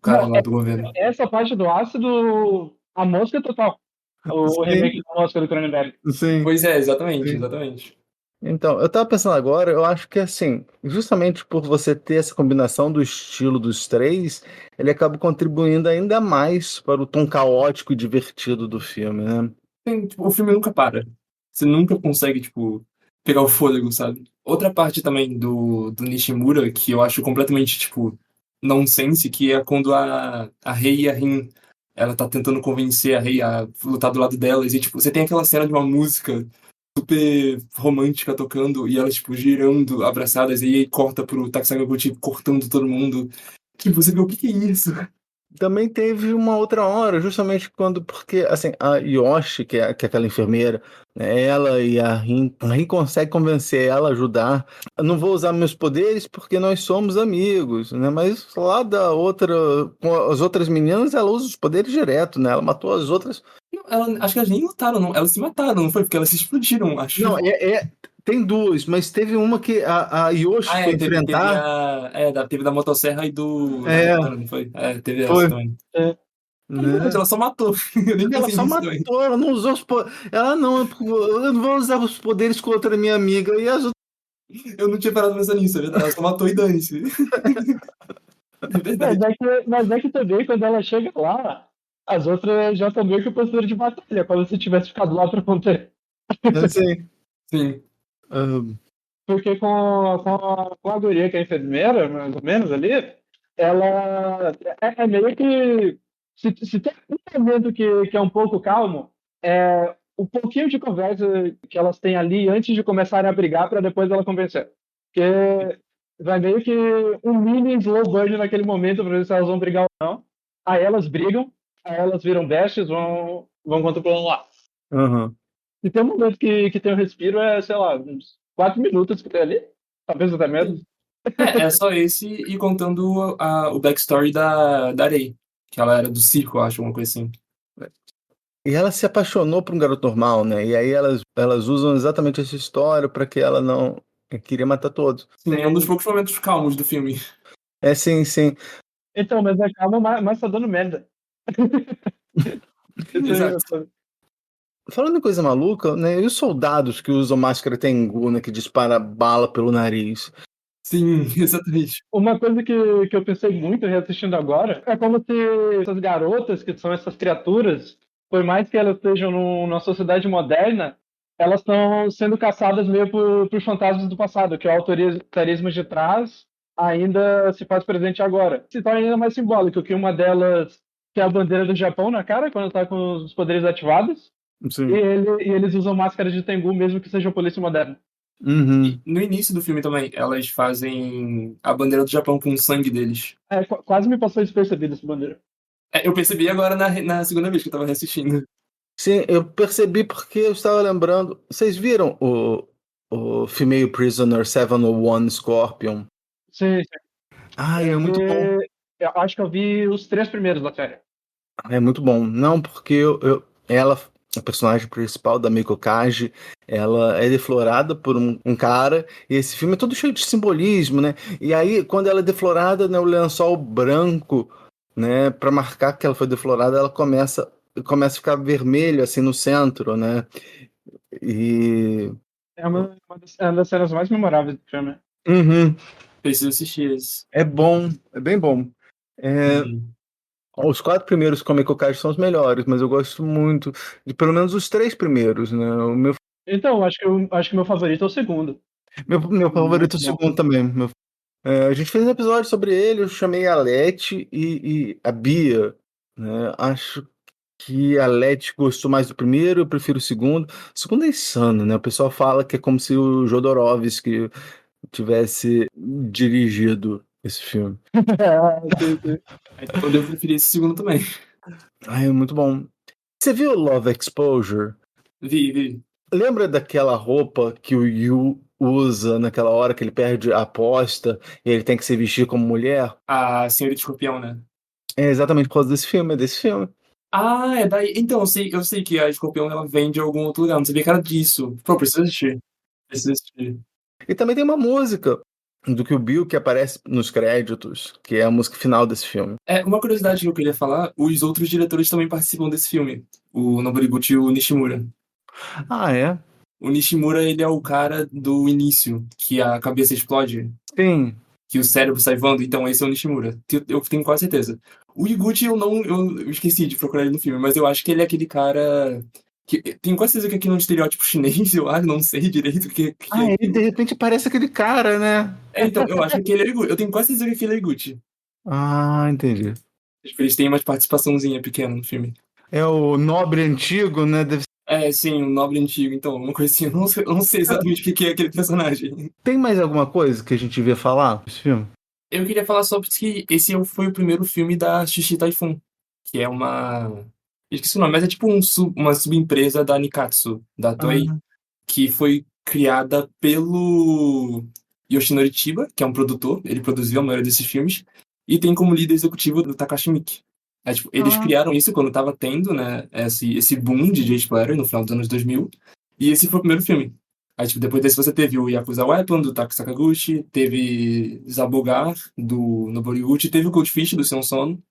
cara lá do governo. Essa parte do ácido, a mosca total. O remake da mosca do Cronenberg. Sim. Pois é, exatamente. Então, eu tava pensando agora, eu acho que assim, justamente por você ter essa combinação do estilo dos três, ele acaba contribuindo ainda mais para o tom caótico e divertido do filme, né? Sim, tipo, o filme nunca para. Você nunca consegue, tipo, pegar o fôlego, sabe? Outra parte também do Nishimura, que eu acho completamente, tipo, nonsense, que é quando a Rei e a Rin, ela tá tentando convencer a Rei a lutar do lado delas, e, tipo, você tem aquela cena de uma música super romântica tocando, e elas, tipo, girando, abraçadas, e aí corta pro Taxagabuchi cortando todo mundo. Tipo, você vê o que é isso? Também teve uma outra hora, justamente porque, assim, a Yoshi, que é aquela enfermeira, né, ela e a Rin consegue convencer ela a ajudar. Eu não vou usar meus poderes porque nós somos amigos, né? Mas lá com as outras meninas, ela usa os poderes direto, né? Ela matou as outras. Acho que elas nem lutaram, não. Elas se mataram, não foi? Porque elas se explodiram, acho. Não, tem duas, mas teve uma que a Yoshi foi enfrentar. Teve da motosserra e do. Não foi? Teve Foi. essa também. Né? Ela só matou. Ela só matou, ela não usou os poderes. Ela não, eu não vou usar os poderes contra a minha amiga. E as outras. Eu não tinha parado pra pensar nisso, é verdade. Ela só matou e dane-se. É verdade. Mas é que também, quando ela chega lá, as outras já estão meio que postura de batalha, como se tivesse ficado lá pra conter. Sim. Porque com a guria que é enfermeira, mais ou menos ali, ela é meio que. Se tem um momento que é um pouco calmo, é o pouquinho de conversa que elas têm ali antes de começarem a brigar para depois ela convencer. Porque vai meio que um mini slow burn naquele momento para ver se elas vão brigar ou não. Aí elas brigam, aí elas viram bestes, vão contra o plano lá. E tem um momento que tem um respiro, sei lá, uns 4 minutos que tem ali, talvez até menos. É só esse e contando o backstory da Rei. Que ela era do circo, eu acho, alguma coisa assim. E ela se apaixonou por um garoto normal, né? E aí elas usam exatamente essa história pra que ela não queria matar todos. Sim, é um dos poucos momentos calmos do filme. Sim. Então, mas é calma, mas tá dando merda. Exato. Falando em coisa maluca, né? E os soldados que usam máscara Tengu, né? Que dispara bala pelo nariz. Sim, exatamente. Uma coisa que eu pensei muito reassistindo agora é como se essas garotas, que são essas criaturas, por mais que elas estejam numa sociedade moderna, elas estão sendo caçadas meio por fantasmas do passado, que o autoritarismo de trás ainda se faz presente agora. Se torna ainda mais simbólico que uma delas tem a bandeira do Japão na cara, quando está com os poderes ativados, e eles usam máscaras de Tengu, mesmo que seja polícia moderna. No início do filme também, elas fazem a bandeira do Japão com o sangue deles. Quase me passou despercebido essa bandeira. Eu percebi agora na segunda vez que eu tava reassistindo. Sim, eu percebi porque eu estava lembrando. Vocês viram o Female Prisoner 701 Scorpion? Sim. É muito bom. Eu acho que eu vi os 3 primeiros da série. É muito bom. Não, porque ela, a personagem principal da Miko Kaji, ela é deflorada por um cara, e esse filme é todo cheio de simbolismo, né? E aí, quando ela é deflorada, né, o lençol branco, né, para marcar que ela foi deflorada, ela começa a ficar vermelho, assim, no centro, né? E... É uma das cenas mais memoráveis do filme. Preciso assistir esse. É bom, é bem bom. Os 4 primeiros Miko Kaji são os melhores, mas eu gosto muito de pelo menos os 3 primeiros, né? Então, acho que meu favorito é o segundo. Meu favorito é o segundo também. A gente fez um episódio sobre ele, eu chamei a Leti e a Bia, né? Acho que a Leti gostou mais do primeiro, eu prefiro o segundo. O segundo é insano, né? O pessoal fala que é como se o Jodorowsky tivesse dirigido esse filme. Então eu preferi esse segundo também. É muito bom. Você viu Love Exposure? Vi. Lembra daquela roupa que o Yu usa naquela hora que ele perde a aposta e ele tem que se vestir como mulher? A Senhorita Escorpião, né? É exatamente por causa desse filme, É daí. Então, eu sei que a Escorpião ela vem de algum outro lugar, não sabia que era disso. Pô, preciso assistir. E também tem uma música do Kill Bill que aparece nos créditos, que é a música final desse filme. Uma curiosidade que eu queria falar, os outros diretores também participam desse filme. O Noboriguchi e o Nishimura. É? O Nishimura, ele é o cara do início, que a cabeça explode. Sim. Que o cérebro sai voando, então esse é o Nishimura. Eu tenho quase certeza. O Iguchi eu esqueci de procurar ele no filme, mas eu acho que ele é aquele cara... Tenho quase certeza que aqui é um estereótipo chinês, eu acho, não sei direito. Ele de repente parece aquele cara, né? Então, eu acho que ele é o Iguchi. Eu tenho quase certeza que ele é o Iguchi. Entendi. Eles têm uma participaçãozinha pequena no filme. É o nobre antigo, né? Sim, o nobre antigo. Então, uma coisa assim, eu não sei exatamente o que é aquele personagem. Tem mais alguma coisa que a gente devia falar nesse filme? Eu queria falar sobre que esse foi o primeiro filme da Shishi Typhoon, que é uma... Eu esqueci o nome, mas é tipo uma subempresa da Nikatsu, da Toei, que foi criada pelo Yoshinori Chiba, que é um produtor, ele produziu a maioria desses filmes, e tem como líder executivo do Takashi Miike. Tipo, eles criaram isso quando tava tendo, né, esse boom de J-Splatter no final dos anos 2000, e esse foi o primeiro filme. Aí, tipo, depois desse você teve o Yakuza Weapon, do Taki Sakaguchi, teve Zabogar, do Noboriguchi, teve o Goldfish, do Sion Sono.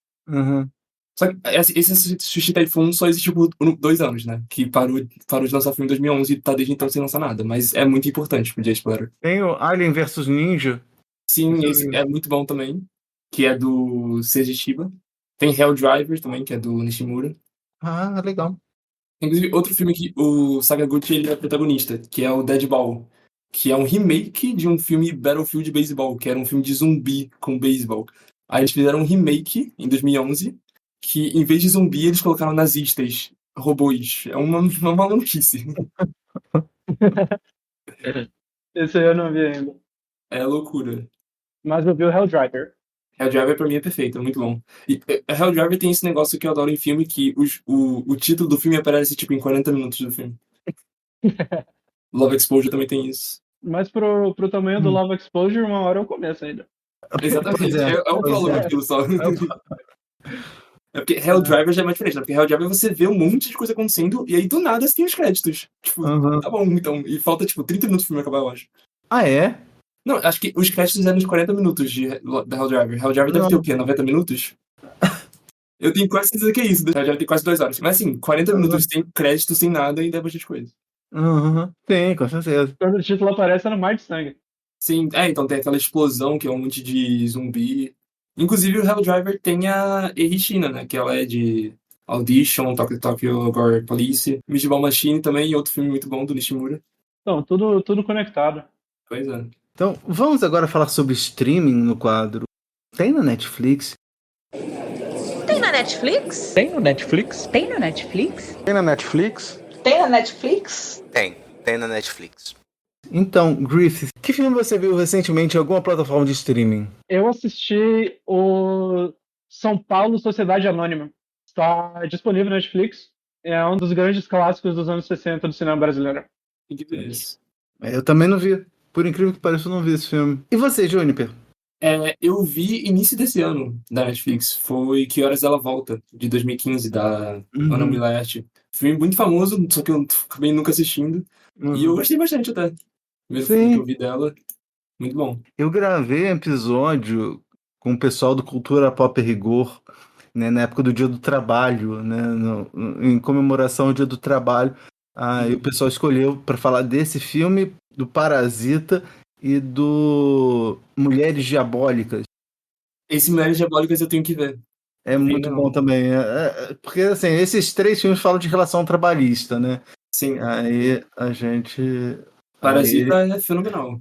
Só que esse Shishi Typhoon só existiu por 2 anos, né? Que parou de lançar filme em 2011 e tá desde então sem lançar nada. Mas é muito importante pro J-Splatter. Tem o Alien vs Ninja. Sim, esse é muito bom também, que é do Seiji Chiba. Tem Hell Driver também, que é do Nishimura. Ah, legal. Inclusive, outro filme que o Sakaguchi ele é protagonista, que é o Deadball, que é um remake de um filme Battlefield Baseball, que era um filme de zumbi com beisebol. Aí eles fizeram um remake em 2011, que em vez de zumbi eles colocaram nazistas, robôs. É uma maluquice. Esse aí eu não vi ainda. É loucura. Mas eu vi o Hell Driver. Hell Driver pra mim é perfeito, é muito bom. E Hell Driver tem esse negócio que eu adoro em filme, que o título do filme aparece tipo em 40 minutos do filme. Love Exposure também tem isso. Mas pro tamanho do Love Exposure, uma hora eu começo ainda. Exatamente, é um prólogo aquilo só. É porque Hell Driver já é mais diferente, né? Porque Hell Driver você vê um monte de coisa acontecendo e aí do nada você tem os créditos. Tipo, tá bom, então. E falta tipo 30 minutos pro filme acabar, eu acho. Ah, é? Não, acho que os créditos eram de 40 minutos da Hell Driver. Hell Driver deve ter o quê? 90 minutos? Eu tenho quase certeza que é isso. Hell Driver tem quase 2 horas. Mas assim, 40 minutos sem crédito, sem nada, ainda é bastante coisa. Tem, com certeza. Quando o título aparece é no Mar de Sangue. Sim, então tem aquela explosão que é um monte de zumbi. Inclusive o Hell Driver tem a Eri Shina, né? Que ela é de Audition, Tokyo Gore Police, Meatball Machine também, e outro filme muito bom do Nishimura. Então, tudo conectado. Pois é. Então, vamos agora falar sobre streaming no quadro. Tem na Netflix? Tem na Netflix? Tem no Netflix? Tem no Netflix? Tem na Netflix? Tem na Netflix? Tem na Netflix. Então, Griffith, que filme você viu recentemente em alguma plataforma de streaming? Eu assisti o São Paulo Sociedade Anônima. Está disponível na Netflix. É um dos grandes clássicos dos anos 60 do cinema brasileiro. Tem que ver isso. Eu também não vi. Por incrível que pareça, eu não vi esse filme. E você, Juniper? Eu vi início desse ano da Netflix. Foi Que Horas Ela Volta, de 2015, da Ana Milete. Filme muito famoso, só que eu acabei nunca assistindo. E eu gostei bastante até. Primeiro filme que eu vi dela. Muito bom. Eu gravei um episódio com o pessoal do Cultura Pop Rigor, né, na época do Dia do Trabalho, né, em comemoração ao Dia do Trabalho. Aí o pessoal escolheu para falar desse filme, do Parasita e do Mulheres Diabólicas. Esse Mulheres Diabólicas eu tenho que ver. É muito bom também. Porque, assim, esses 3 filmes falam de relação trabalhista, né? Sim. Aí a gente... Parasita é fenomenal.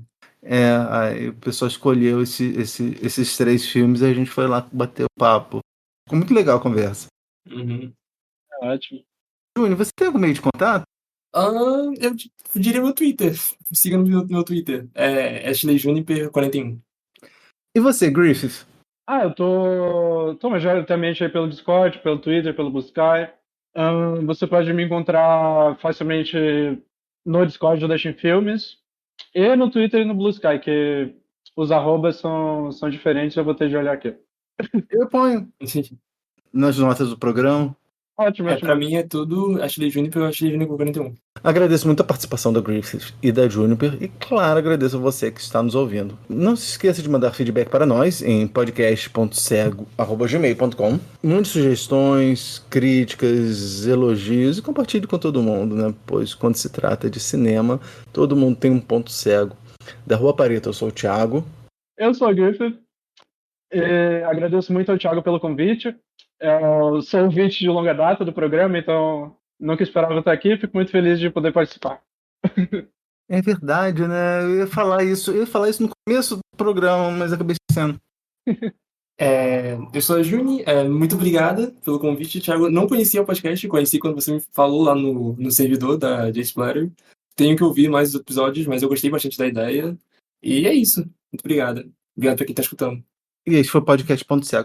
Aí o pessoal escolheu esses 3 filmes e a gente foi lá bater o papo. Ficou muito legal a conversa. É ótimo. Júnior, você tem algum meio de contato? Eu diria meu Twitter. Siga no meu Twitter. É AshleyJuniper41. E você, Griffith? Eu tô majoritariamente aí pelo Discord, pelo Twitter, pelo Blue Sky. Você pode me encontrar facilmente no Discord do Deixem Filmes e no Twitter e no Blue Sky, que os arrobas são diferentes, eu vou ter de olhar aqui. Eu ponho nas notas do programa. Ótimo. Pra mim é tudo Ashley Juniper ou Ashley Juniper 41. Agradeço muito a participação da Griffith e da Juniper e, claro, agradeço a você que está nos ouvindo. Não se esqueça de mandar feedback para nós em podcast.cego@gmail.com. Mande sugestões, críticas, elogios e compartilhe com todo mundo, né? Pois quando se trata de cinema, todo mundo tem um ponto cego. Da Rua Pareta, eu sou o Thiago. Eu sou a Griffith. Agradeço muito ao Thiago pelo convite. Eu sou ouvinte de longa data do programa, então nunca esperava estar aqui. Fico muito feliz de poder participar. É verdade, né? Eu ia falar isso no começo do programa, mas acabei esquecendo. Eu sou a Juni, muito obrigada pelo convite, Thiago. Não conhecia o podcast, conheci quando você me falou lá no servidor da J-Splatter. Tenho que ouvir mais os episódios, mas eu gostei bastante da ideia. E é isso. Muito obrigado. Obrigado pra quem tá escutando. E esse foi o podcast Ponto Cego.